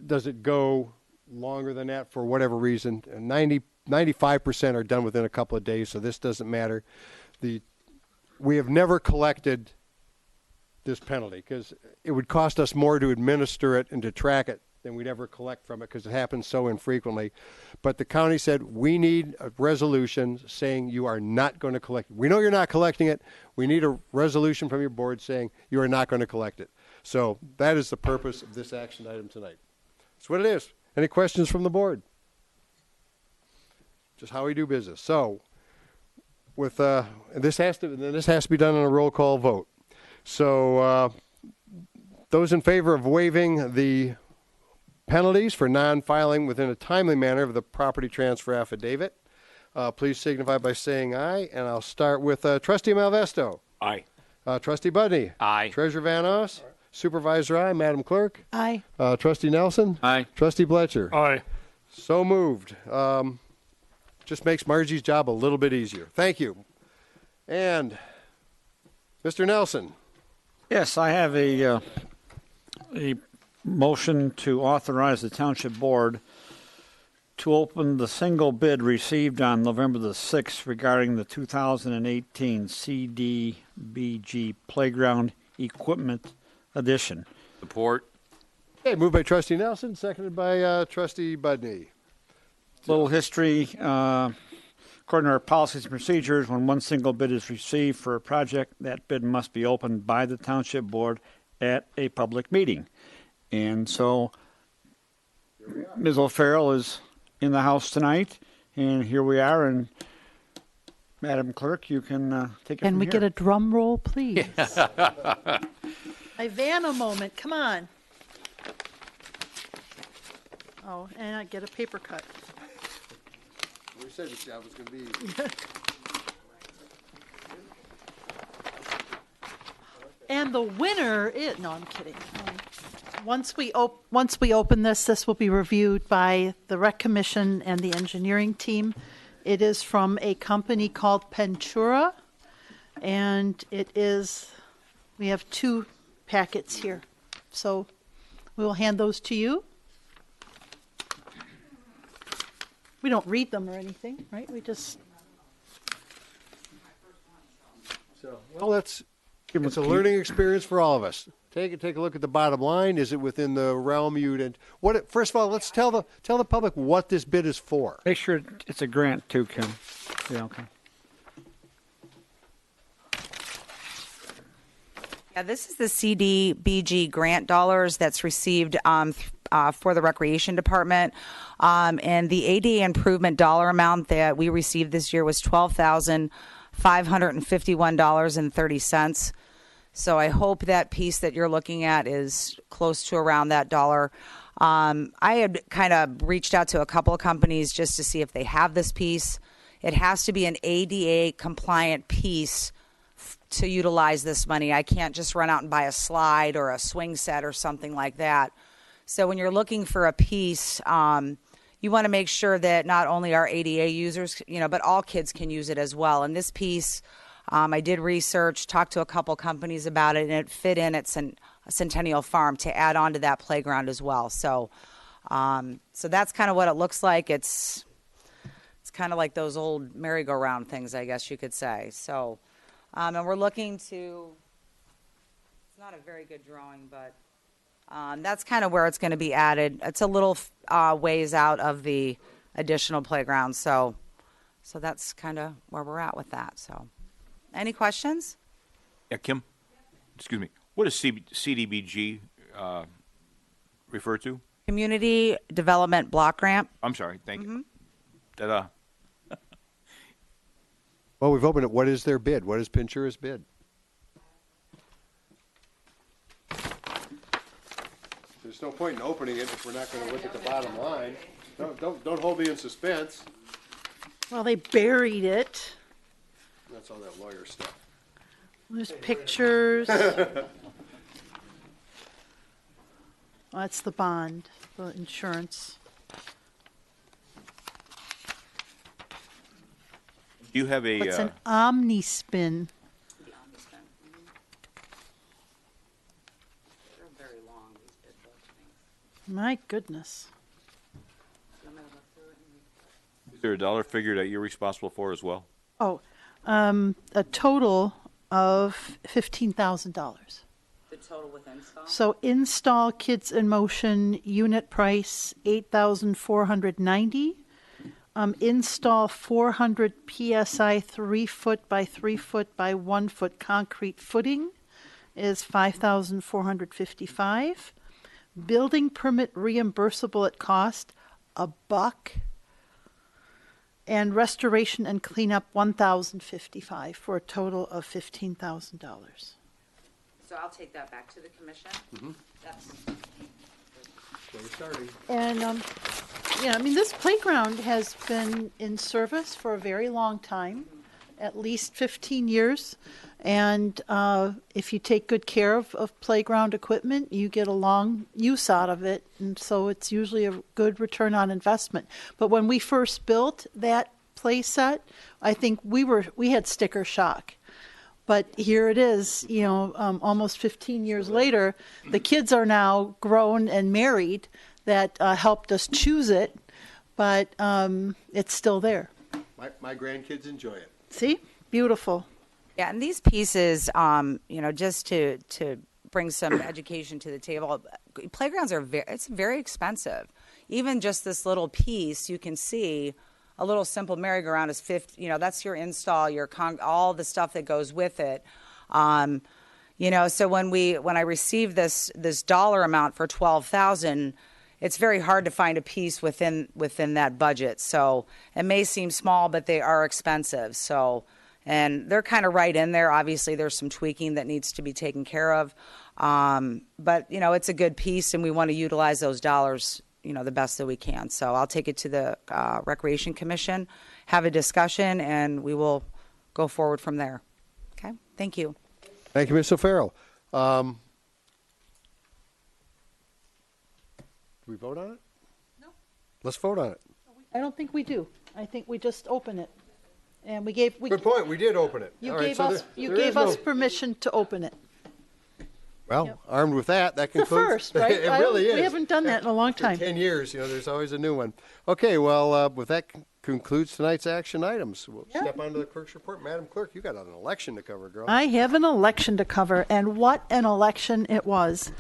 does it go longer than that for whatever reason. 95% are done within a couple of days, so this doesn't matter. We have never collected this penalty because it would cost us more to administer it and to track it than we'd ever collect from it because it happens so infrequently. But the county said, we need a resolution saying you are not going to collect it. We know you're not collecting it. We need a resolution from your board saying you are not going to collect it. So that is the purpose of this action item tonight. That's what it is. Any questions from the board? Just how we do business. So with this has to be done on a roll call vote. So those in favor of waiving the penalties for non-filing within a timely manner of the property transfer affidavit, please signify by saying aye. And I'll start with Trustee Malvesto. Aye. Trustee Budney. Aye. Treasurer Van Oss. Aye. Supervisor aye. Madam Clerk. Aye. Trustee Nelson. Aye. Trustee Bletcher. Aye. So moved. Just makes Margie's job a little bit easier. Thank you. And Mr. Nelson. Yes, I have a motion to authorize the Township Board to open the single bid received on November the 6th regarding the 2018 CDBG Playground Equipment Edition. Support. Okay, moved by Trustee Nelson, seconded by Trustee Budney. Little history. According to our policies and procedures, when one single bid is received for a project, that bid must be opened by the Township Board at a public meeting. And so Ms. O'Farrell is in the house tonight, and here we are. And Madam Clerk, you can take it Can from we here. get a drum roll, please? Ivana moment, come on. Oh, and I get a paper cut. We said this job was going to be. And the winner is, no, I'm kidding. Once we open this will be reviewed by the Rec Commission and the engineering team. It is from a company called Pentura, and we have 2 packets here. So we will hand those to you. We don't read them or anything, right? We just. So, well, it's a learning experience for all of us. Take a look at the bottom line. Is it within the realm you'd? First of all, let's tell the public what this bid is for. Make sure it's a grant too, Kim. Yeah, okay. Yeah, this is the CDBG grant dollars that's received for the Recreation Department. And the ADA improvement dollar amount that we received this year was $12,551.30. So I hope that piece that you're looking at is close to around that dollar. I had kind of reached out to a couple of companies just to see if they have this piece. It has to be an ADA compliant piece to utilize this money. I can't just run out and buy a slide or a swing set or something like that. So when you're looking for a piece, you want to make sure that not only our ADA users, but all kids can use it as well. And this piece, I did research, talked to a couple companies about it, and it fit in at Centennial Farm to add on to that playground as well. So, so that's kind of what it looks like. It's kind of like those old merry-go-round things, I guess you could say. So, and we're looking to. It's not a very good drawing, but. That's kind of where it's going to be added. It's a little ways out of the additional playground, so that's kind of where we're at with that. So, any questions? Yeah, Kim, excuse me. What does CDBG refer to? Community Development Block Grant. I'm sorry. Thank you. Ta-da. Well, we've opened it. What is their bid? What is Pentura's bid? There's no point in opening it if we're not going to look at the bottom line. Don't hold me in suspense. Well, they buried it. That's all that lawyer stuff. There's pictures. That's the bond, the insurance. Do you have a? It's an Omnispin. My goodness. Is there a dollar figure that you're responsible for as well? Oh, a total of $15,000. The total with install? So install Kids in Motion unit price $8,490. Install 400 PSI 3 foot by 3 foot by 1 foot concrete footing is $5,455. Building permit reimbursable at cost, $1. And restoration and cleanup, $1,055 for a total of $15,000. So I'll take that back to the commission. Mm-hmm. That's. So we're starting. And this playground has been in service for a very long time, at least 15 years. And if you take good care of playground equipment, you get a long use out of it. And so it's usually a good return on investment. But when we first built that play set, I think we had sticker shock. But here it is, almost 15 years later, the kids are now grown and married that helped us choose it, but it's still there. My grandkids enjoy it. See? Beautiful. Yeah, and these pieces, just to bring some education to the table, playgrounds are it's very expensive. Even just this little piece, you can see a little simple merry-go-round is 50. You know, that's your install, your all the stuff that goes with it. You know, so when I received this dollar amount for $12,000, it's very hard to find a piece within that budget. So it may seem small, but they are expensive. So, and they're kind of right in there. Obviously, there's some tweaking that needs to be taken care of. But, you know, it's a good piece, and we want to utilize those dollars, you know, the best that we can. So I'll take it to the Recreation Commission, have a discussion, and we will go forward from there. Okay? Thank you. Thank you, Ms. O'Farrell. Do we vote on it? No. Let's vote on it. I don't think we do. I think we just open it. And we gave... Good point. We did open it. You All right, gave so us, there you is gave us no- permission to open it. Well, armed with that, that It's a concludes. first, right? It really is. We haven't done that in a long time. 10 years, you know, there's always a new one. Okay, well, with that concludes tonight's action items. We'll step on to the clerk's report. Madam Clerk, you got an election to cover, girl. I have an election to cover, and what an election it was.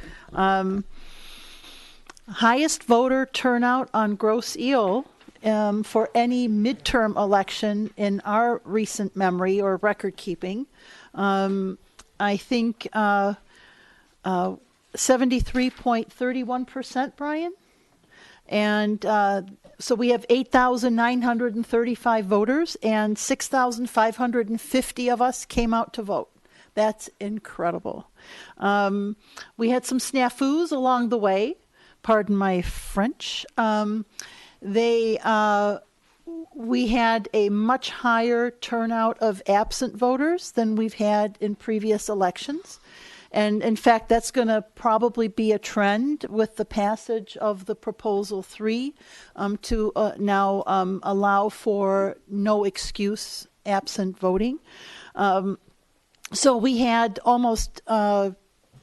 Highest voter turnout on Grosse Ile for any midterm election in our recent memory or record keeping. I think 73.31%, Brian. And so we have 8,935 voters, and 6,550 of us came out to vote. That's incredible. We had some snafus along the way. Pardon my French. We had a much higher turnout of absent voters than we've had in previous elections. And in fact, that's going to probably be a trend with the passage of the Proposal 3 to now allow for no excuse absent voting. So we had almost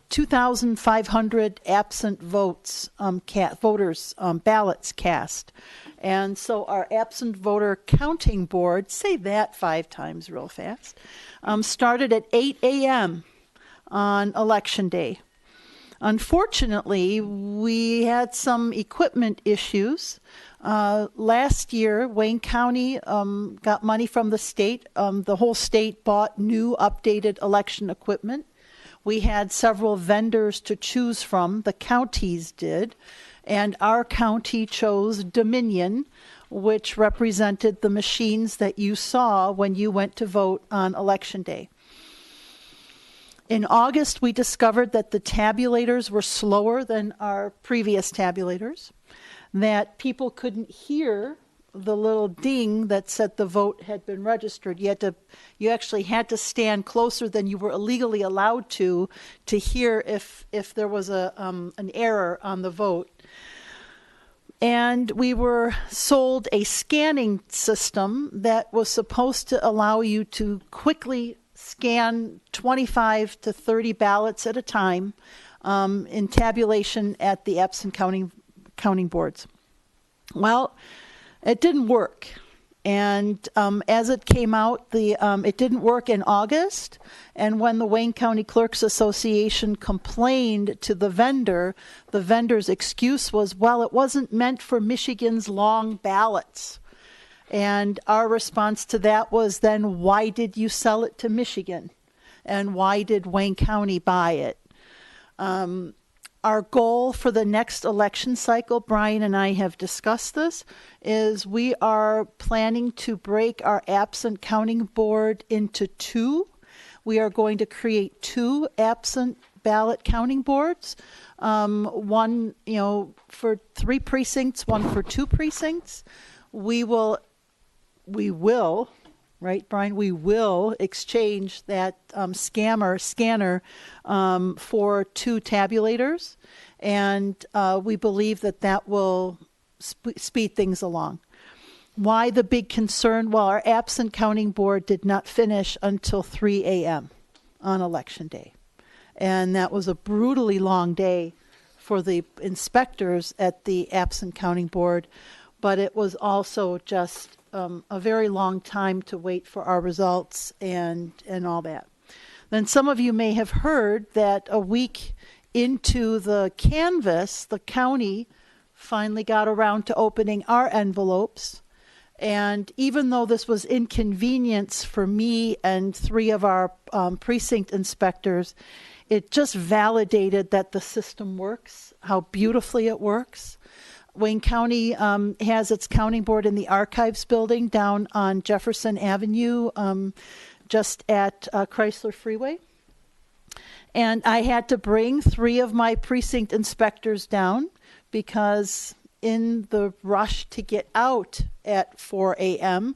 2,500 absent votes, voters, ballots cast. And so our absent voter counting board, say that 5 times real fast, started at 8 a.m. on Election Day. Unfortunately, we had some equipment issues. Last year, Wayne County got money from the state. The whole state bought new, updated election equipment. We had several vendors to choose from. The counties did. And our county chose Dominion, which represented the machines that you saw when you went to vote on Election Day. In August, we discovered that the tabulators were slower than our previous tabulators, that people couldn't hear the little ding that said the vote had been registered. You actually had to stand closer than you were illegally allowed to hear if there was an error on the vote. And we were sold a scanning system that was supposed to allow you to quickly scan 25 to 30 ballots at a time in tabulation at the absent counting boards. Well, it didn't work. And as it came out, it didn't work in August. And when the Wayne County Clerks Association complained to the vendor's excuse was, well, it wasn't meant for Michigan's long ballots. And our response to that was then, why did you sell it to Michigan? And why did Wayne County buy it? Our goal for the next election cycle, Brian and I have discussed this, is we are planning to break our absent counting board into 2. We are going to create 2 absent ballot counting boards, one, for 3 precincts, one for 2 precincts. We will, right, Brian? We will exchange that scanner for 2 tabulators, and we believe that will speed things along. Why the big concern? Well, our absent counting board did not finish until 3 a.m. on Election Day, and that was a brutally long day for the inspectors at the absent counting board, but it was also just a very long time to wait for our results and all that. Then some of you may have heard that a week into the canvass, the county finally got around to opening our envelopes, And even though this was inconvenience for me and 3 of our precinct inspectors, it just validated that the system works, how beautifully it works. Wayne County has its counting board in the Archives building down on Jefferson Avenue, just at Chrysler Freeway. And I had to bring 3 of my precinct inspectors down because in the rush to get out at 4 a.m.,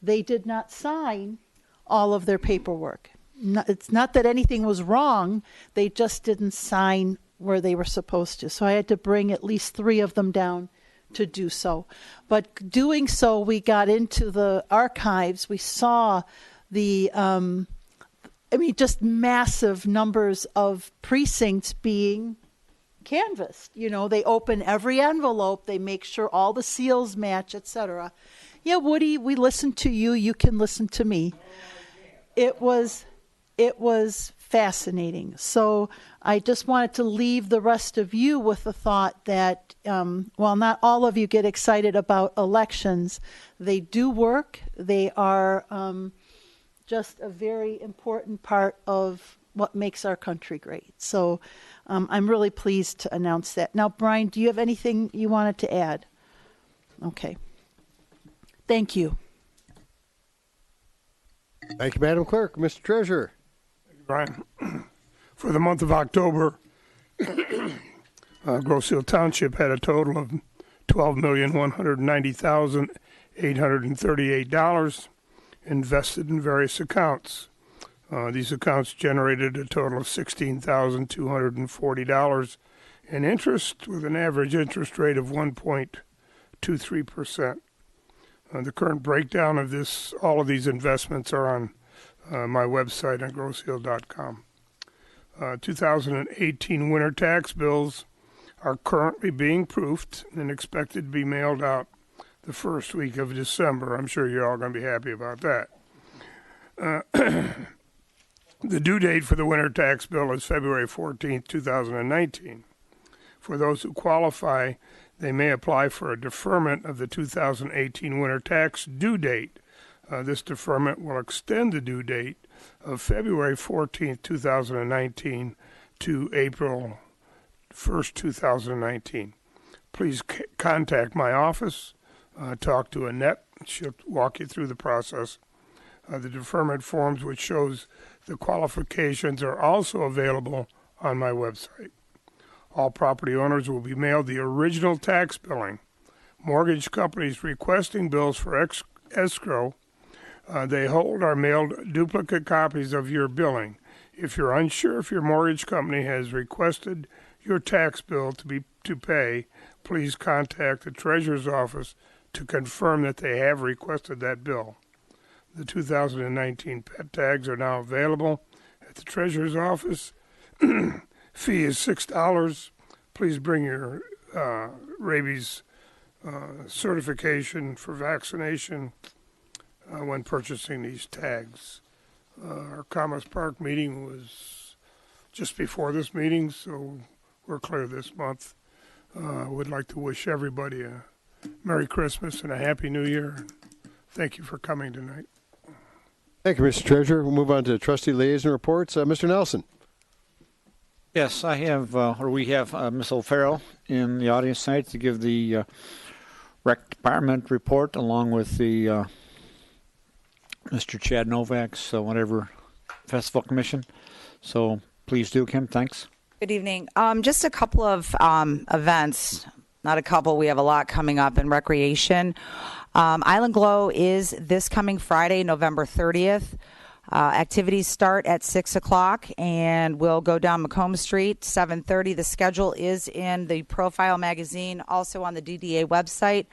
they did not sign all of their paperwork. It's not that anything was wrong, they just didn't sign where they were supposed to. So I had to bring at least 3 of them down to do so. But doing so, we got into the archives. We saw the, just massive numbers of precincts being canvassed. You know, they open every envelope, they make sure all the seals match, etc. Yeah, Woody, we listened to you. You can listen to me. It was fascinating. So I just wanted to leave the rest of you with the thought that while not all of you get excited about elections, they do work. They are just a very important part of what makes our country great. So I'm really pleased to announce that. Now, Brian, do you have anything you wanted to add? Okay. Thank you. Thank you, Madam Clerk. Mr. Treasurer. Brian. For the month of October, Grosse Ile Township had a total of $12,190,838 invested in various accounts. These accounts generated a total of $16,240 in interest, with an average interest rate of 1.23%. The current breakdown of all of these investments are on my website on grossehill.com. 2018 winter tax bills are currently being proofed and expected to be mailed out the first week of December. I'm sure you're all going to be happy about that. The due date for the winter tax bill is February 14th, 2019. For those who qualify, they may apply for a deferment of the 2018 winter tax due date. This deferment will extend the due date of February 14th, 2019 to April 1st, 2019. Please contact my office, talk to Annette. She'll walk you through the process. The deferment forms, which shows the qualifications, are also available on my website. All property owners will be mailed the original tax billing. Mortgage companies requesting bills for escrow, they hold or mailed duplicate copies of your billing. If you're unsure if your mortgage company has requested your tax bill to pay, please contact the Treasurer's office to confirm that they have requested that bill. The 2019 pet tags are now available at the Treasurer's office. Fee is $6. Please bring your rabies certification for vaccination when purchasing these tags. Our Commerce Park meeting was just before this meeting, so we're clear this month. Would like to wish everybody a Merry Christmas and a Happy New Year. Thank you for coming tonight. Thank you, Mr. Treasurer. We'll move on to trustee liaison reports. Mr. Nelson. Yes, I have, we have Ms. O'Farrell in the audience tonight to give the Rec Department report, along with the Mr. Chad Novak's whatever Festival Commission. So please do, Kim. Thanks. Good evening. Just a couple of events. Not a couple. We have a lot coming up in recreation. Island Glow is this coming Friday, November 30th. Activities start at 6 o'clock and we'll go down Macomb Street, 7:30. The schedule is in the Profile magazine, also on the DDA website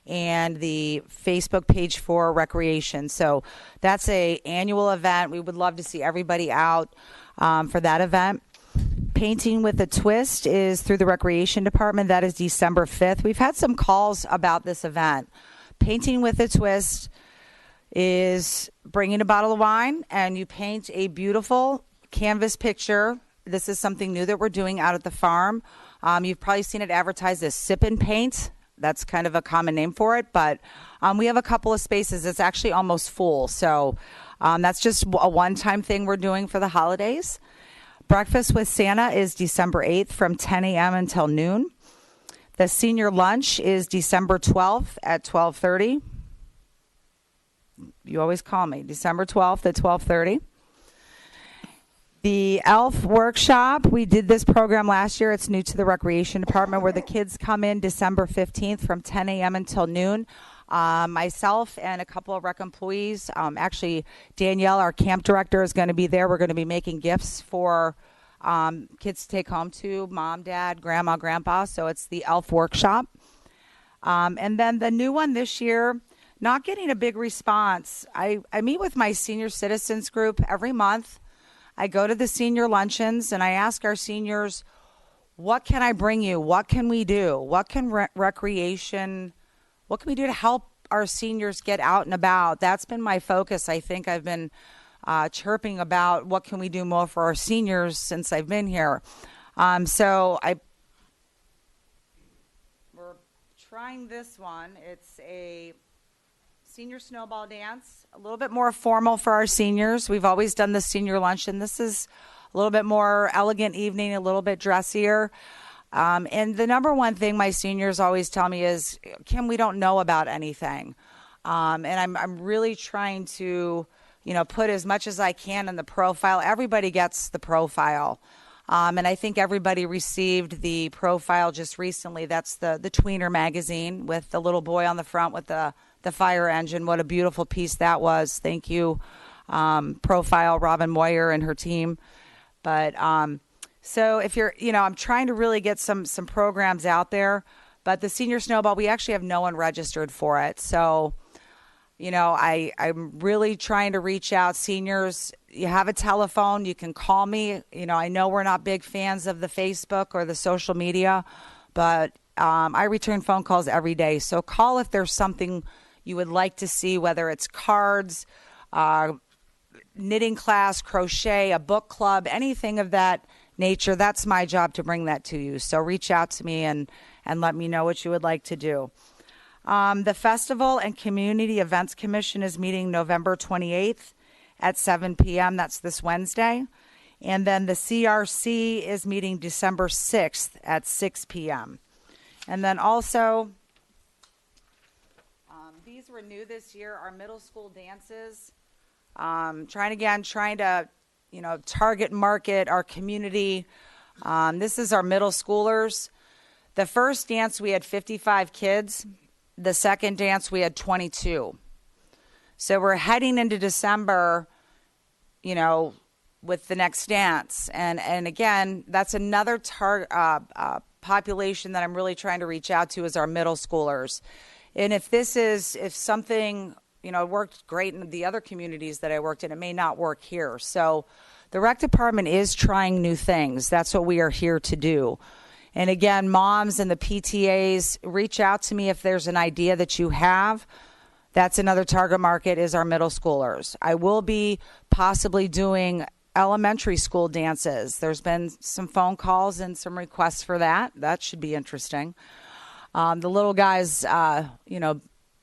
and the Facebook page for recreation. So that's an annual event. We would love to see everybody out for that event. Painting with a Twist is through the Recreation Department. That is December 5th. We've had some calls about this event. Painting with a Twist is bringing a bottle of wine and you paint a beautiful canvas picture. This is something new that we're doing out at the farm. You've probably seen it advertised as Sip and Paint That's kind of a common name for it, but we have a couple of spaces. It's actually almost full. So that's just a one-time thing we're doing for the holidays. Breakfast with Santa is December 8th from 10 a.m. until noon. The senior lunch is December 12th at 12:30. You always call me. December 12th at 12:30. The ELF workshop, we did this program last year. It's new to the recreation department where the kids come in December 15th from 10 a.m. until noon. Myself and a couple of rec employees, actually Danielle, our camp director, is going to be there. We're going to be making gifts for kids to take home to mom, dad, grandma, grandpa. So it's the ELF workshop. And then the new one this year, not getting a big response. I meet with my senior citizens group every month. I go to the senior luncheons and I ask our seniors, what can I bring you? What can we do? What can recreation, what can we do to help our seniors get out and about? That's been my focus. I think I've been chirping about what can we do more for our seniors since I've been here. We're trying this one. It's a senior snowball dance, a little bit more formal for our seniors. We've always done the senior luncheon. This is a little bit more elegant evening, a little bit dressier. And the number one thing my seniors always tell me is, Kim, we don't know about anything. And I'm really trying to, put as much as I can in the profile. Everybody gets the profile. And I think everybody received the profile just recently. That's the Tweener magazine with the little boy on the front with the fire engine. What a beautiful piece that was. Thank you, Profile, Robin Moyer and her team. But so if you're, I'm trying to really get some programs out there. But the Senior Snowball, we actually have no one registered for it. So, I'm really trying to reach out. Seniors, you have a telephone. You can call me. I know we're not big fans of the Facebook or the social media, but I return phone calls every day. So call if there's something you would like to see, whether it's cards, knitting class, crochet, a book club, anything of that nature. That's my job to bring that to you. So reach out to me and let me know what you would like to do. The Festival and Community Events Commission is meeting November 28th at 7 p.m. That's this Wednesday. And then the CRC is meeting December 6th at 6 p.m. And then also, these were new this year, our middle school dances. Trying to, target market our community. This is our middle schoolers. The first dance, we had 55 kids. The second dance, we had 22. So we're heading into December, with the next dance. And again, that's another population that I'm really trying to reach out to is our middle schoolers. And if something, worked great in the other communities that I worked in, it may not work here. So the rec department is trying new things. That's what we are here to do. And again, moms and the PTAs, reach out to me if there's an idea that you have. That's another target market is our middle schoolers. I will be possibly doing elementary school dances. There's been some phone calls and some requests for that. That should be interesting. The little guys,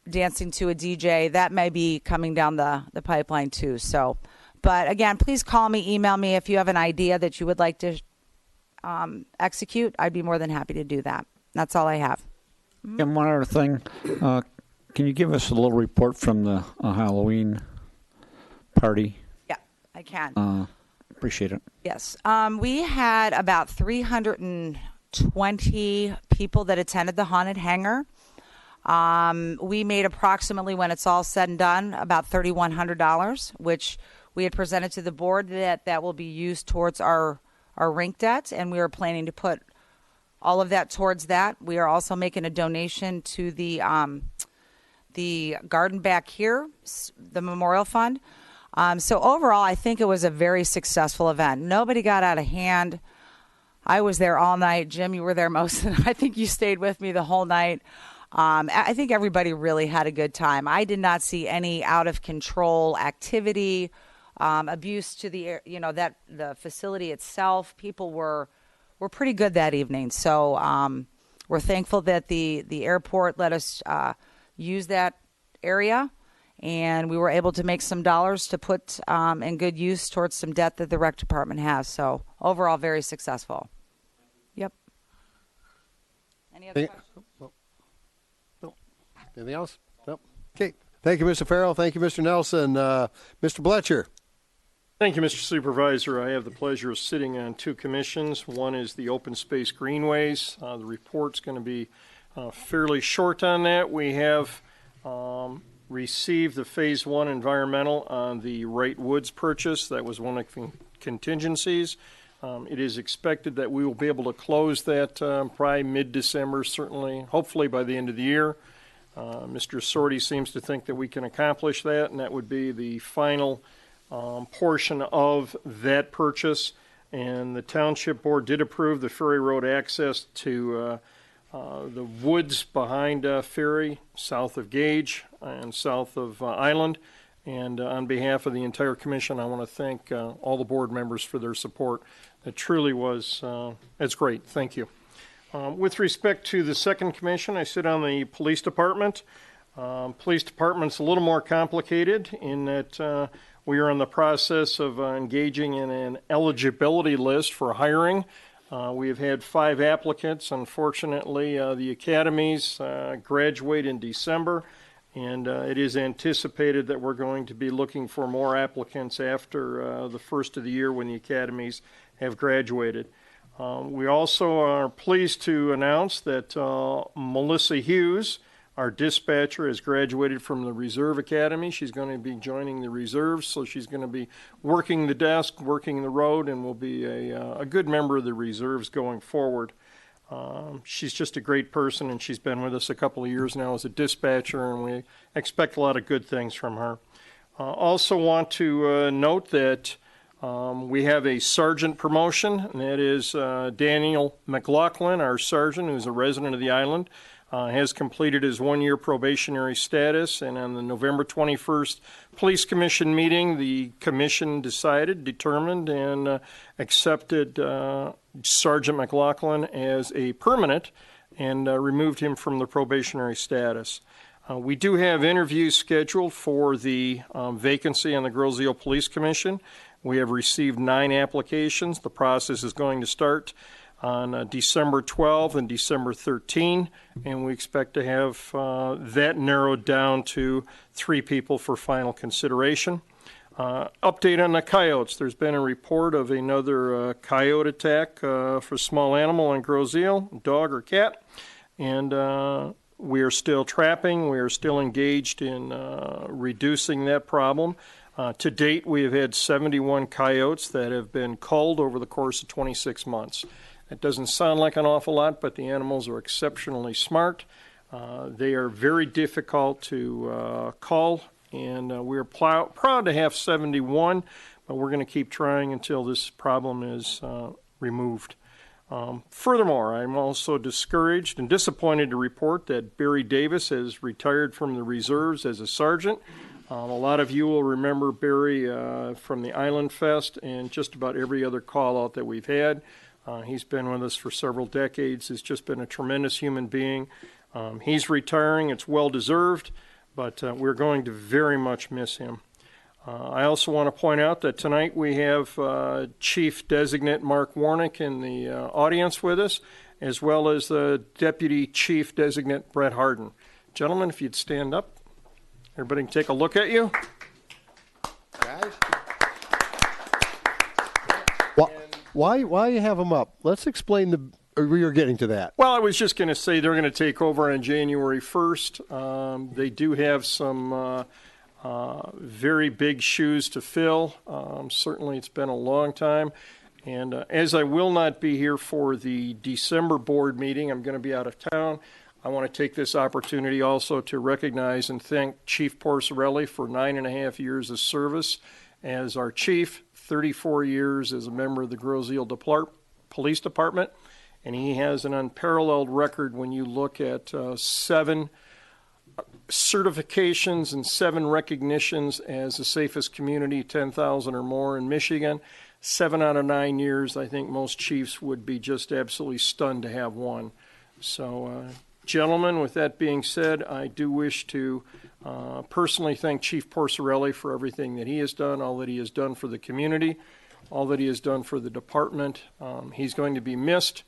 dancing to a DJ, that may be coming down the pipeline too. So, but again, please call me, email me if you have an idea that you would like to execute. I'd be more than happy to do that. That's all I have. And one other thing, can you give us a little report from the Halloween party? Yeah, I can. Appreciate it. Yes. We had about 320 people that attended the Haunted Hangar. We made approximately, when it's all said and done, about $3,100, which we had presented to the board that will be used towards our rink debt, and we are planning to put all of that towards that. We are also making a donation to the garden back here, the Memorial Fund. So overall, I think it was a very successful event. Nobody got out of hand. I was there all night. Jim, you were there most of the night. I think you stayed with me the whole night. I think everybody really had a good time. I did not see any out of control activity, abuse to the the facility itself. People were pretty good that evening. So we're thankful that the airport let us use that area, and we were able to make some dollars to put in good use towards some debt that the rec department has. So overall, very successful. Yep. Any other questions? No. Anything else? No. Okay. Thank you, Mr. Farrell. Thank you, Mr. Nelson. Mr. Bletcher. Thank you, Mr. Supervisor. I have the pleasure of sitting on two commissions. One is the Open Space Greenways. The report's going to be fairly short on that. We have received the Phase 1 environmental on the Wright Woods purchase. That was one of the contingencies. It is expected that we will be able to close that probably mid-December, certainly, hopefully by the end of the year. Mr. Sorty seems to think that we can accomplish that, and that would be the final portion of that purchase. And the Township Board did approve the Ferry Road access to the woods behind Ferry, south of Gage and south of Island. And on behalf of the entire commission, I want to thank all the board members for their support. It truly was, it's great. Thank you. With respect to the second commission, I sit on the police department. Police department's a little more complicated in that we are in the process of engaging in an eligibility list for hiring. We have had 5 applicants. Unfortunately, the academies graduate in December, and it is anticipated that we're going to be looking for more applicants after the first of the year when the academies have graduated. We also are pleased to announce that Melissa Hughes, our dispatcher, has graduated from the Reserve Academy. She's going to be joining the reserves, so she's going to be working the desk, working the road, and will be a good member of the reserves going forward. She's just a great person, and she's been with us a couple of years now as a dispatcher, and we expect a lot of good things from her. Also want to note that we have a sergeant promotion, and that is Daniel McLaughlin, our sergeant, who's a resident of the island. Has completed his 1-year probationary status, and on the November 21st Police Commission meeting, the commission determined, and accepted Sergeant McLaughlin as a permanent and removed him from the probationary status. We do have interviews scheduled for the vacancy on the Grosse-Ile Police Commission. We have received 9 applications. The process is going to start on December 12 and December 13, and we expect to have that narrowed down to 3 people for final consideration. Update on the coyotes. There's been a report of another coyote attack for small animal on Grosse-Ile, dog or cat, and we are still trapping. We are still engaged in reducing that problem. To date, we have had 71 coyotes that have been culled over the course of 26 months. It doesn't sound like an awful lot, but the animals are exceptionally smart. They are very difficult to cull, and we're proud to have 71, but we're going to keep trying until this problem is removed. Furthermore, I'm also discouraged and disappointed to report that Barry Davis has retired from the reserves as a sergeant. A lot of you will remember Barry from the Island Fest and just about every other call-out that we've had. He's been with us for several decades. He's just been a tremendous human being. He's retiring. It's well-deserved, but we're going to very much miss him. I also want to point out that tonight we have Chief Designate Mark Warnick in the audience with us, as well as Deputy Chief Designate Brett Harden. Gentlemen, if you'd stand up. Everybody can take a look at you. Guys? Why you have them up? Let's explain we are getting to that. Well, I was just going to say they're going to take over on January 1st. They do have some very big shoes to fill. Certainly it's been a long time. And as I will not be here for the December board meeting, I'm going to be out of town. I want to take this opportunity also to recognize and thank Chief Porcerelli for 9.5 years of service as our chief, 34 years as a member of the Grosse-Ile Police Department, and he has an unparalleled record when you look at 7 certifications and 7 recognitions as the safest community, 10,000 or more in Michigan. 7 out of 9 years, I think most chiefs would be just absolutely stunned to have won. So, gentlemen, with that being said, I do wish to personally thank Chief Porcerelli for everything that he has done, all that he has done for the community, all that he has done for the department. He's going to be missed.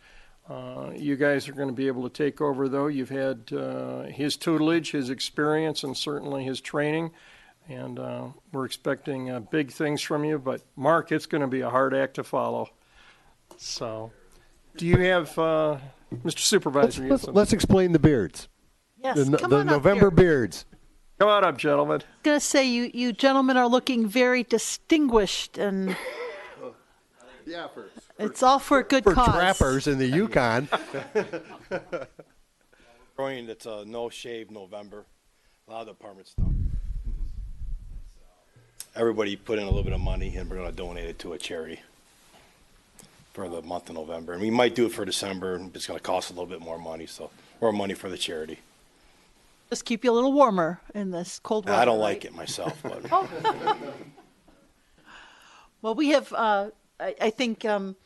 You guys are going to be able to take over, though. You've had his tutelage, his experience, and certainly his training. And we're expecting big things from you. But, Mark, it's going to be a hard act to follow. So, do you have, Mr. Supervisor? Let's explain the beards. Yes, the come on up November here. beards. Come on up, gentlemen. I was going to say, you gentlemen are looking very distinguished, and yeah, it's all for a good for cause. trappers in the Yukon. Going, it's a no shave November. A lot of departments don't. Everybody put in a little bit of money, and we're going to donate it to a charity for the month of November. And we might do it for December, and it's going to cost a little bit more money, so more money for the charity. Just keep you a little warmer in this cold weather. I don't right? like it myself, but Well, we have, I think Mr.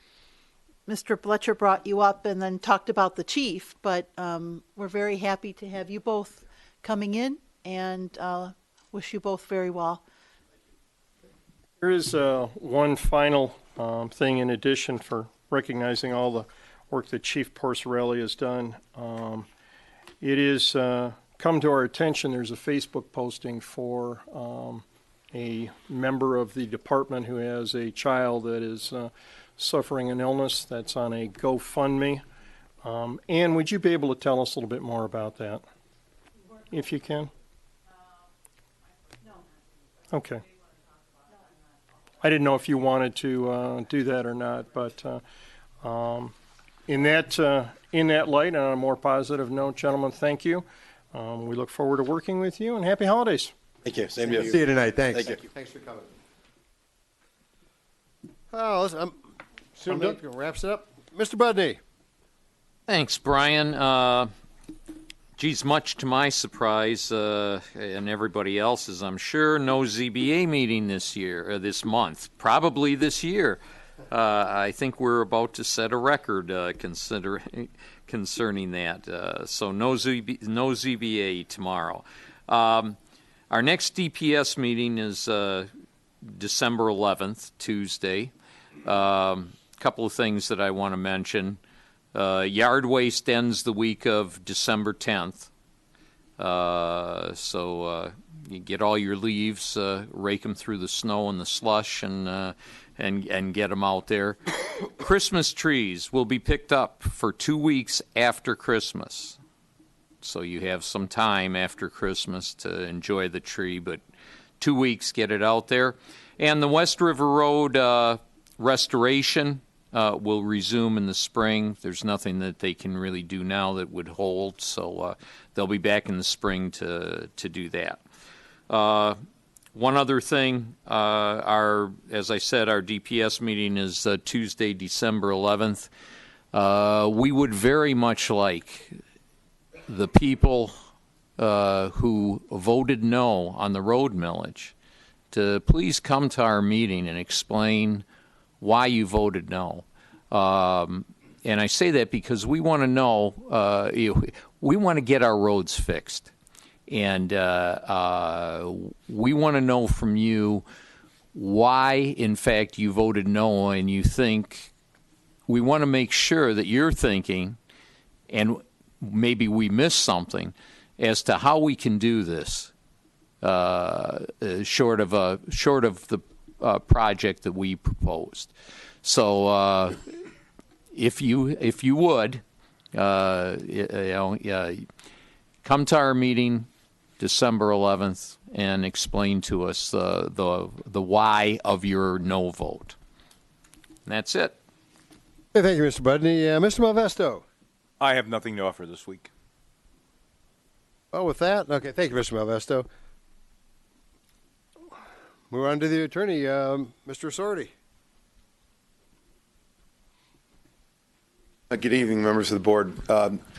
Bletcher brought you up and then talked about the chief, but we're very happy to have you both coming in and wish you both very well. There is one final thing in addition for recognizing all the work that Chief Porcerelli has done. It is come to our attention, there's a Facebook posting for a member of the department who has a child that is suffering an illness that's on a GoFundMe. Ann, would you be able to tell us a little bit more about that, if you can? Okay. I didn't know if you wanted to do that or not, but in that light, and on a more positive note, gentlemen, thank you. We look forward to working with you, and happy holidays. thank you. Same to you. See you tonight. Thanks. Thank you. Thanks for coming. Oh, listen, I'm done. Wraps it up. Mr. Budney. Thanks, Brian. Geez, much to my surprise, and everybody else's, I'm sure, no ZBA meeting this month, probably this year. I think we're about to set a record concerning that. So no ZBA tomorrow. Our next DPS meeting is December 11th, Tuesday. Couple of things that I want to mention. Yard waste ends the week of December 10th. So you get all your leaves, rake them through the snow and the slush, and get them out there. Christmas trees will be picked up for 2 weeks after Christmas. So you have some time after Christmas to enjoy the tree, but 2 weeks, get it out there. And the West River Road restoration will resume in the spring. There's nothing that they can really do now that would hold, so they'll be back in the spring to do that. One other thing, as I said, our DPS meeting is Tuesday, December 11th. We would very much like the people who voted no on the road millage to please come to our meeting and explain why you voted no. And I say that because we want to know, we want to get our roads fixed. And we want to know from you why, in fact, you voted no, and you think we want to make sure that you're thinking, and maybe we missed something, as to how we can do this short of the project that we proposed. So if you would, come to our meeting December 11th and explain to us the why of your no vote. And that's it. Hey, thank you, Mr. Budney. Mr. Malvesto. I have nothing to offer this week. Oh, with that? Okay, thank you, Mr. Malvesto. Move on to the attorney, Mr. Sorty. Good evening, members of the board.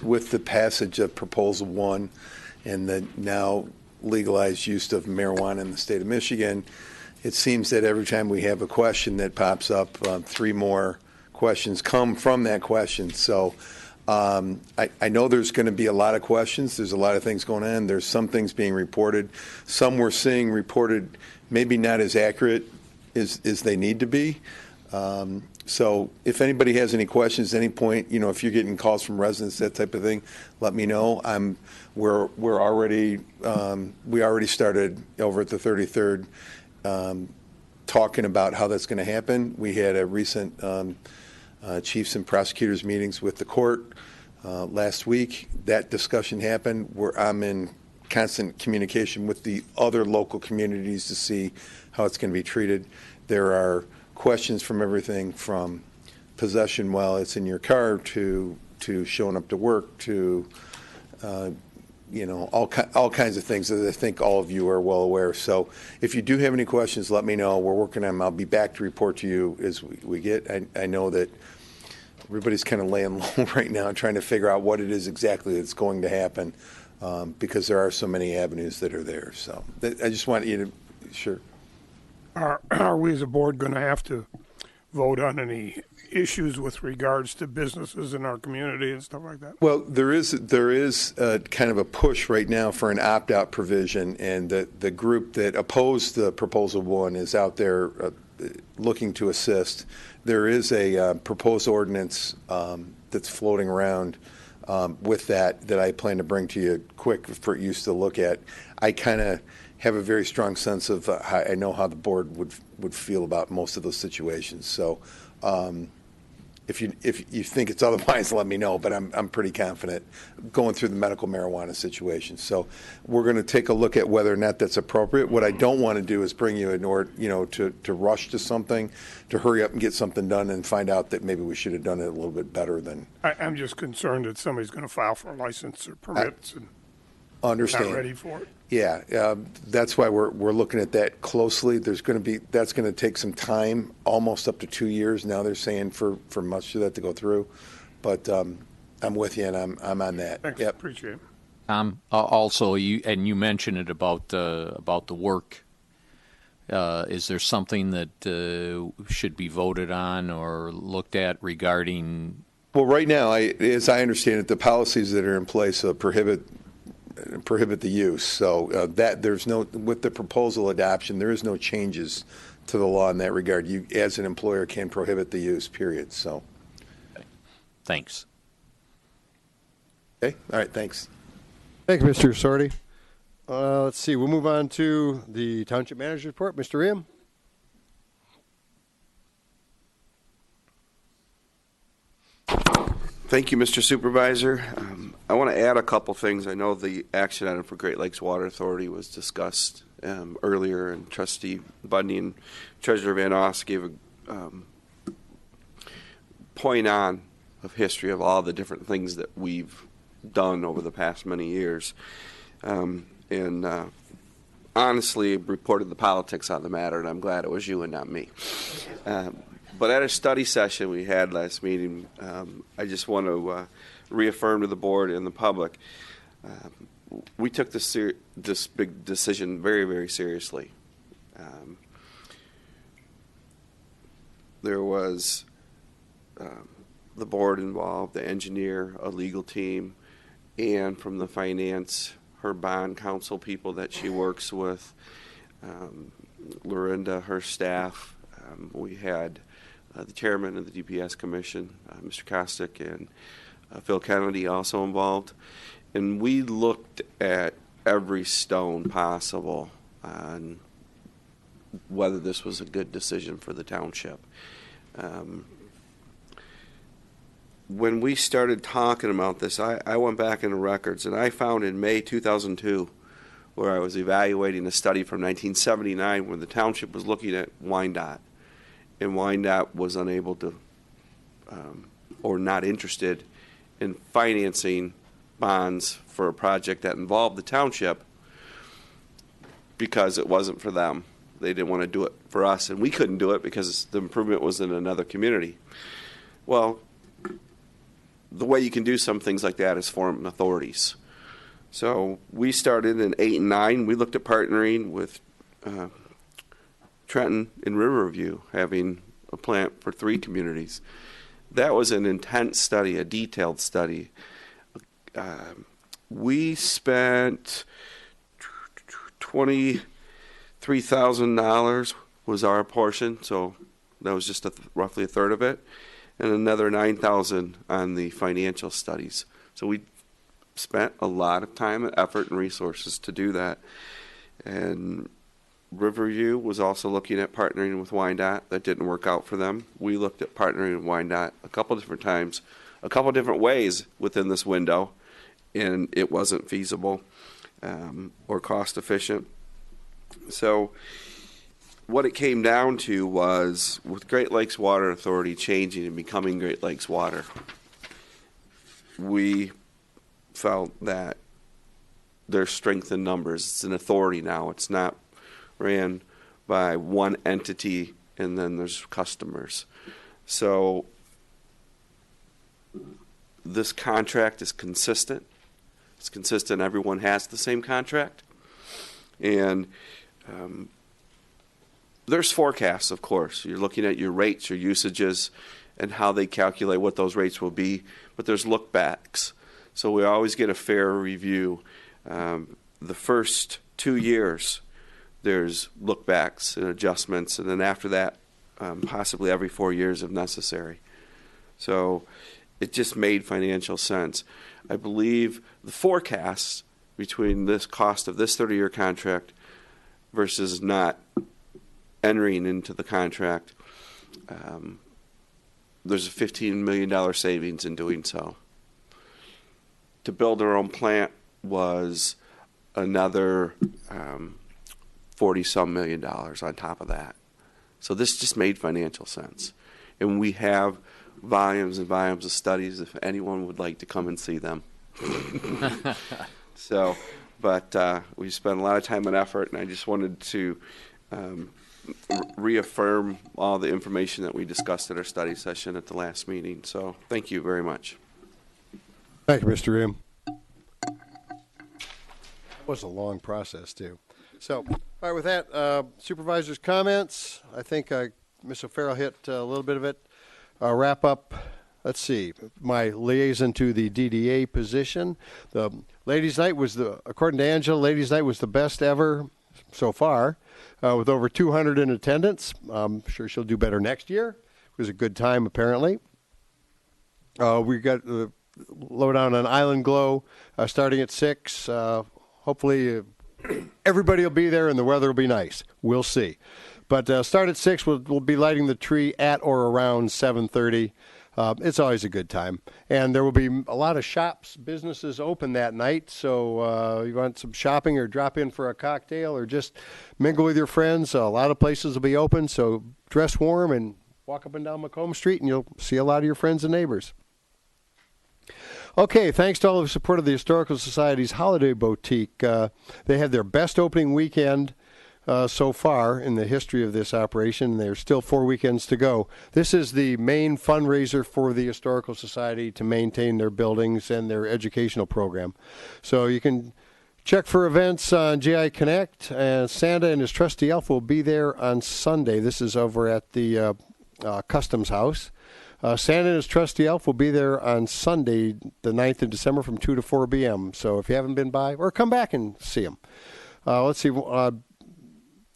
With the passage of Proposal 1 and the now legalized use of marijuana in the state of Michigan, it seems that every time we have a question that pops up, 3 more questions come from that question. So I know there's going to be a lot of questions. There's a lot of things going on. There's some things being reported. Some we're seeing reported maybe not as accurate as they need to be. So if anybody has any questions at any point, if you're getting calls from residents, that type of thing, let me know. We already started over at the 33rd talking about how that's going to happen. We had a recent chiefs and prosecutors meetings with the court last week. That discussion happened where I'm in constant communication with the other local communities to see how it's going to be treated. There are questions from everything from possession while it's in your car to showing up to work to all kinds of things that I think all of you are well aware. So if you do have any questions, let me know. We're working on them. I'll be back to report to you as we get. I know that everybody's kind of laying low right now trying to figure out what it is exactly that's going to happen because there are so many avenues that are there. So I just want you to, sure. Are we as a board going to have to vote on any issues with regards to businesses in our community and stuff like that? Well, there is kind of a push right now for an opt-out provision, and the group that opposed the proposal one is out there looking to assist. There is a proposed ordinance that's floating around with that I plan to bring to you quick for you to look at. I kind of have a very strong sense of how I know how the board would feel about most of those situations. So if you think it's otherwise, let me know. But I'm pretty confident going through the medical marijuana situation. So we're going to take a look at whether or not that's appropriate. What I don't want to do is bring you to rush to something, to hurry up and get something done and find out that maybe we should have done it a little bit better than. I'm just concerned that somebody's going to file for a license or permits and understand. not ready for it. Yeah, that's why we're looking at that closely. That's going to take some time, almost up to 2 years. Now they're saying for much of that to go through, but I'm with you and I'm on that. Thanks, yep. Appreciate it. Also, you mentioned it about the work. Is there something that should be voted on or looked at regarding? Well, right now, as I understand it, the policies that are in place prohibit the use. So that there's no, with the proposal adoption, there is no changes to the law in that regard. You, as an employer, can prohibit the use, period. So. Thanks. Okay. All right. Thanks. Thank you, Mr. Sorty. Let's see. We'll move on to the Township Manager's Report. Mr. Riem. Thank you, Mr. Supervisor. I want to add a couple things. I know the action item for Great Lakes Water Authority was discussed earlier, and Trustee Budney and Treasurer Van Oss gave a point on of history of all the different things that we've done over the past many years. And honestly, reported the politics on the matter, and I'm glad it was you and not me. But at a study session we had last meeting, I just want to reaffirm to the board and the public, we took this big decision very, very seriously. There was the board involved, the engineer, a legal team, and from the finance, her bond counsel people that she works with, Lorinda, her staff. We had the chairman of the DPS commission, Mr. Kostick, and Phil Kennedy also involved. And we looked at every stone possible on whether this was a good decision for the township. When we started talking about this, I went back in the records, and I found in May 2002, where I was evaluating a study from 1979 when the township was looking at Wyandotte, and Wyandotte was unable to or not interested in financing bonds for a project that involved the township because it wasn't for them. They didn't want to do it for us, and we couldn't do it because the improvement was in another community. Well, the way you can do some things like that is form authorities. So we started in 8 and 9. We looked at partnering with Trenton and Riverview, having a plant for 3 communities. that was an intense study, a detailed study. We spent $23,000 was our portion, so that was just roughly a third of it, and another $9,000 on the financial studies. So we spent a lot of time and effort and resources to do that. And Riverview was also looking at partnering with Wyandotte. That didn't work out for them. We looked at partnering with Wyandotte a couple different times, a couple different ways within this window, and it wasn't feasible or cost efficient. So what it came down to was, with Great Lakes Water Authority changing and becoming Great Lakes Water, we felt that there's strength in numbers. It's an authority now. It's not ran by one entity and then there's customers. So this contract is consistent. It's consistent. Everyone has the same contract. And there's forecasts, of course. You're looking at your rates, your usages, and how they calculate what those rates will be. But there's look backs. So we always get a fair review. The first 2 years, there's look backs and adjustments, and then after that, possibly every 4 years if necessary. So it just made financial sense. I believe the forecasts between this cost of this 30-year contract versus not entering into the contract, there's a $15 million savings in doing so. To build our own plant was another $40-some million on top of that. So this just made financial sense. And we have volumes and volumes of studies if anyone would like to come and see them. So, but we spent a lot of time and effort, and I just wanted to reaffirm all the information that we discussed at our study session at the last meeting. So thank you very much. Thank you, Mr. Ream. That was a long process, too. So, all right, with that, supervisors' comments. I think Ms. O'Farrell hit a little bit of it. Wrap up. Let's see. My liaison to the DDA position. The ladies' night was according to Angela, ladies' night was the best ever so far, with over 200 in attendance. I'm sure she'll do better next year. It was a good time, apparently. We got lowdown on Island Glow starting at 6. Hopefully everybody will be there and the weather will be nice. We'll see. But start at 6. We'll be lighting the tree at or around 7:30. It's always a good time. And there will be a lot of shops, businesses open that night. So you want some shopping or drop in for a cocktail or just mingle with your friends. A lot of places will be open. So dress warm and walk up and down Macomb Street and you'll see a lot of your friends and neighbors. Okay, thanks to all of the support of the Historical Society's Holiday Boutique. They had their best opening weekend so far in the history of this operation. There's still 4 weekends to go. This is the main fundraiser for the Historical Society to maintain their buildings and their educational program. So you can check for events on GI Connect, and Santa and his trusty elf will be there on Sunday. This is over at the Customs House. Santa and his trusty elf will be there on Sunday, the 9th of December from 2 to 4 p.m. So if you haven't been by, or come back and see them. Let's see.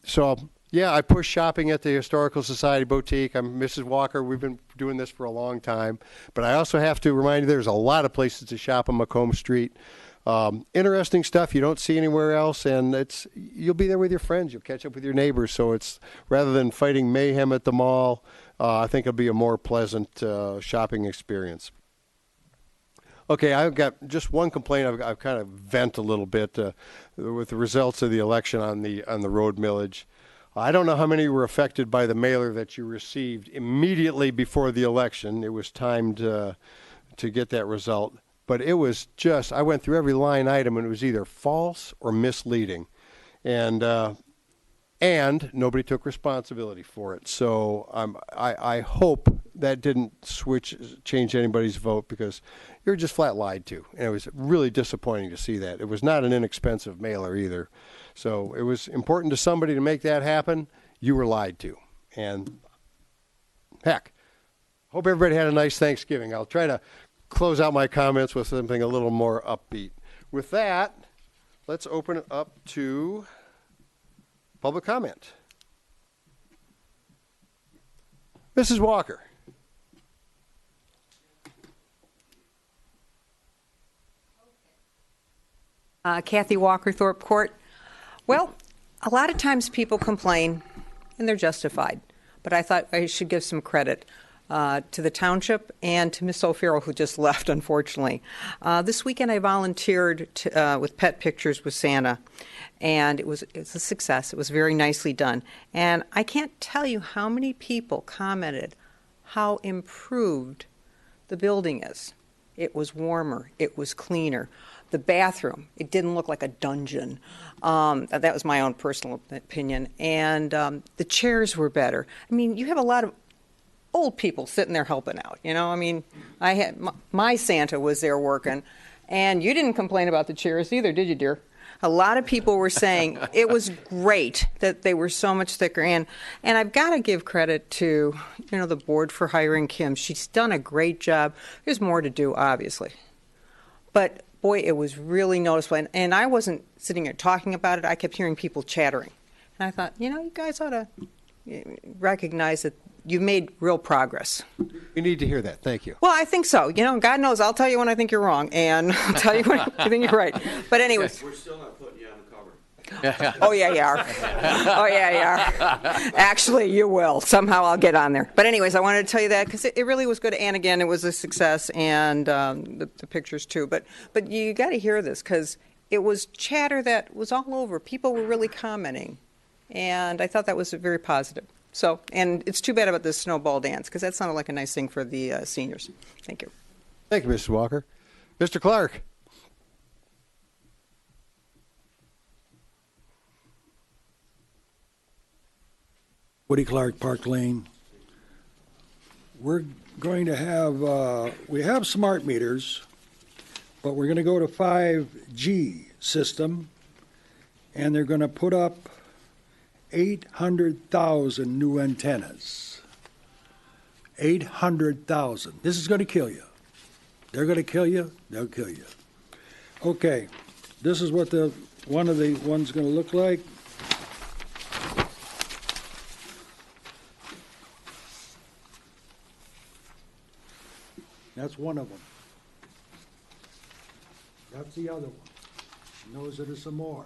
So, yeah, I push shopping at the Historical Society Boutique. I'm Mrs. Walker. We've been doing this for a long time. But I also have to remind you there's a lot of places to shop on Macomb Street. Interesting stuff you don't see anywhere else, and you'll be there with your friends. You'll catch up with your neighbors. So it's rather than fighting mayhem at the mall, I think it'll be a more pleasant shopping experience. Okay, I've got just one complaint. I've kind of vent a little bit with the results of the election on the road millage. I don't know how many were affected by the mailer that you received immediately before the election. It was timed to get that result. But it was I went through every line item, and it was either false or misleading. And nobody took responsibility for it. So I hope that didn't change anybody's vote, because you're just flat lied to. And it was really disappointing to see that. It was not an inexpensive mailer either. So it was important to somebody to make that happen. You were lied to. And heck, Hope everybody had a nice Thanksgiving. I'll try to close out my comments with something a little more upbeat. With that, let's open it up to public comment. Mrs. Walker. Kathy Walker, Thorpe Court. Well, a lot of times people complain, and they're justified. But I thought I should give some credit to the township and to Miss O'Farrell, who just left, unfortunately. This weekend I volunteered with Pet Pictures with Santa, and it's a success. It was very nicely done. And I can't tell you how many people commented how improved the building is. It was warmer. It was cleaner. The bathroom, it didn't look like a dungeon. That was my own personal opinion. And the chairs were better. I mean, you have a lot of old people sitting there helping out, you know? I mean, I had my Santa was there working, and you didn't complain about the chairs either, did you, dear? A lot of people were saying it was great that they were so much thicker. And I've got to give credit to, the board for hiring Kim. She's done a great job. There's more to do, obviously. But boy, it was really noticeable. And I wasn't sitting here talking about it. I kept hearing people chattering. And I thought, you guys ought to recognize that you've made real progress. We need to hear that. Thank you. Well, I think so. God knows I'll tell you when I think you're wrong, and I'll tell you when I think you're right. But anyways. We're still not putting you on the cover. Oh, yeah, you are. Oh, yeah, you are. Actually, you will. Somehow I'll get on there. But anyways, I wanted to tell you that because it really was good. And again, it was a success, and the pictures too. But you got to hear this because it was chatter that was all over. People were really commenting, and I thought that was very positive. So, and it's too bad about this snowball dance because that sounded like a nice thing for the seniors. Thank you. Thank you, Mrs. Walker. Mr. Clark. Woody Clark, Park Lane. We're going to have, we have smart meters, but we're going to go to 5G system, and they're going to put up 800,000 new antennas. 800,000. This is going to kill you. They're going to kill you. They'll kill you. Okay, this is what one of the ones going to look like. That's one of them. That's the other one. And those are some more.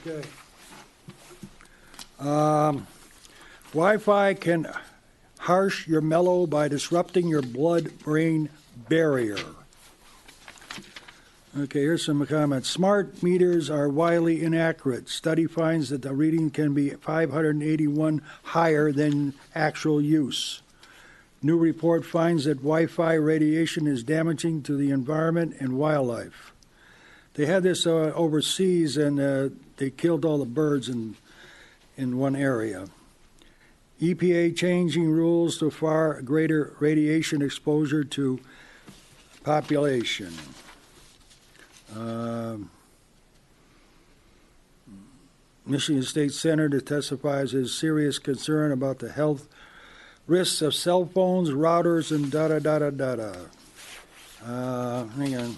Okay. Wi-Fi can harsh your mellow by disrupting your blood-brain barrier. Okay, here's some comments. Smart meters are wildly inaccurate. Study finds that the reading can be 581 higher than actual use. New report finds that Wi-Fi radiation is damaging to the environment and wildlife. They had this overseas, and they killed all the birds in one area. EPA changing rules to far greater radiation exposure to population. Michigan State Senator testifies his serious concern about the health risks of cell phones, routers, and da-da-da-da-da-da. Hang on.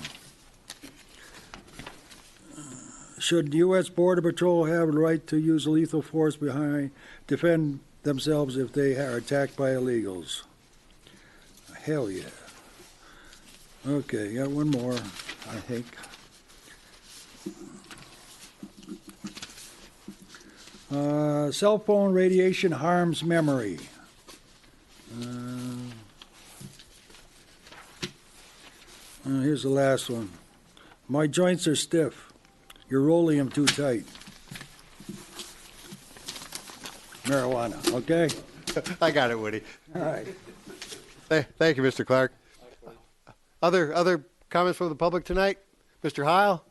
Should U.S. Border Patrol have the right to use lethal force defend themselves if they are attacked by illegals? Hell yeah. Okay, got one more, I think. Cell phone radiation harms memory. Here's the last one. My joints are stiff. You're rolling them too tight. Marijuana, okay? I got it, Woody. All right. Thank you, Mr. Clark. Other comments from the public tonight? Mr. Heil?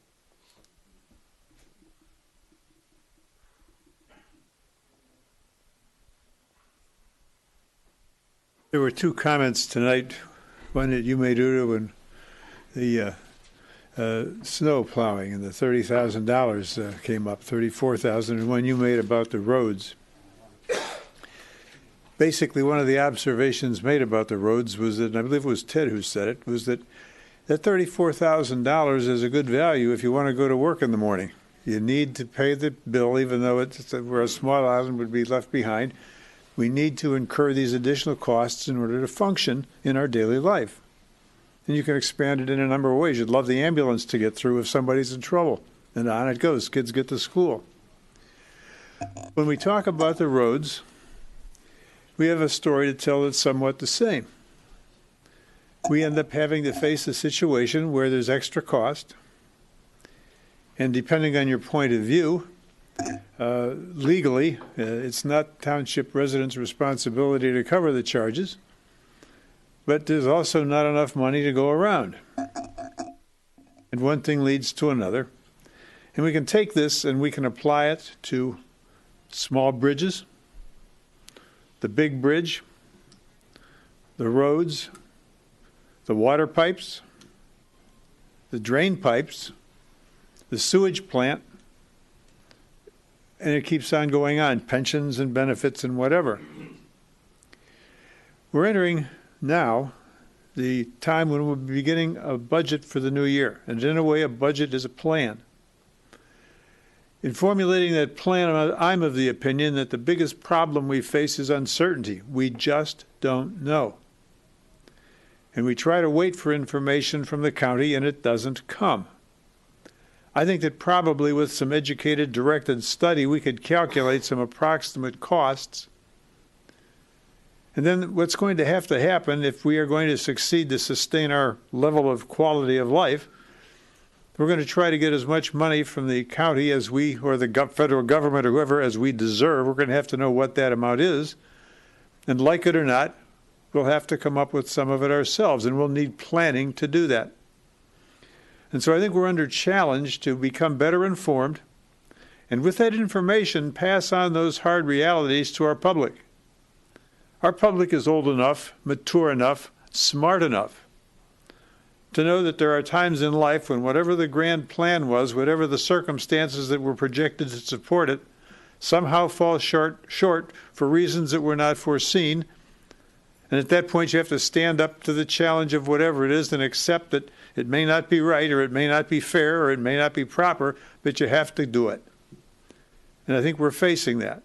There were two comments tonight, one that you made, Udo, and the snow plowing, and the $30,000 came up, $34,000, and one you made about the roads. basically one of the observations made about the roads was that, and I believe it was Ted who said it, was that $34,000 is a good value if you want to go to work in the morning. You need to pay the bill, even though we're a small island would be left behind. We need to incur these additional costs in order to function in our daily life. And you can expand it in a number of ways. You'd love the ambulance to get through if somebody's in trouble. And on it goes. Kids get to school. When we talk about the roads, we have a story to tell that's somewhat the same. We end up having to face a situation where there's extra cost. And depending on your point of view, legally, it's not township residents' responsibility to cover the charges, but there's also not enough money to go around. And one thing leads to another. And we can take this and we can apply it to small bridges, the big bridge, the roads, the water pipes, the drain pipes, the sewage plant, and it keeps on going on, pensions and benefits and whatever. We're entering now the time when we'll be beginning a budget for the new year. And in a way, a budget is a plan. In formulating that plan, I'm of the opinion that the biggest problem we face is uncertainty. We just don't know. And we try to wait for information from the county, and it doesn't come. I think that probably with some educated, directed study, we could calculate some approximate costs. And then what's going to happen if we are going to succeed to sustain our level of quality of life, we're going to try to get as much money from the county as we, or the federal government or whoever, as we deserve. We're going to have to know what that amount is. And like it or not, we'll have to come up with some of it ourselves, and we'll need planning to do that. And so I think we're under challenge to become better informed, and with that information, pass on those hard realities to our public. Our public is old enough, mature enough, smart enough to know that there are times in life when whatever the grand plan was, whatever the circumstances that were projected to support it, somehow falls short for reasons that were not foreseen. And at that point, you have to stand up to the challenge of whatever it is and accept that it may not be right, or it may not be fair, or it may not be proper, but you have to do it. And I think we're facing that.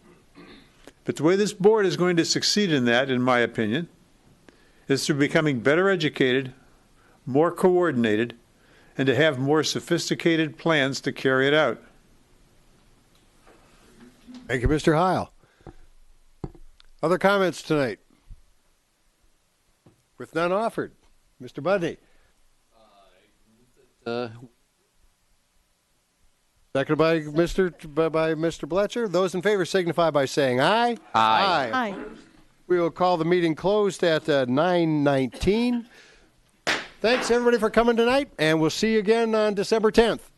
But the way this board is going to succeed in that, in my opinion, is through becoming better educated, more coordinated, and to have more sophisticated plans to carry it out. Thank you, Mr. Heil. Other comments tonight? With none offered, Mr. Budney. Seconded by Mr. Bletcher. Those in favor signify by saying aye. Aye. Aye. We will call the meeting closed at 9:19. Thanks, everybody, for coming tonight, and we'll see you again on December 10th.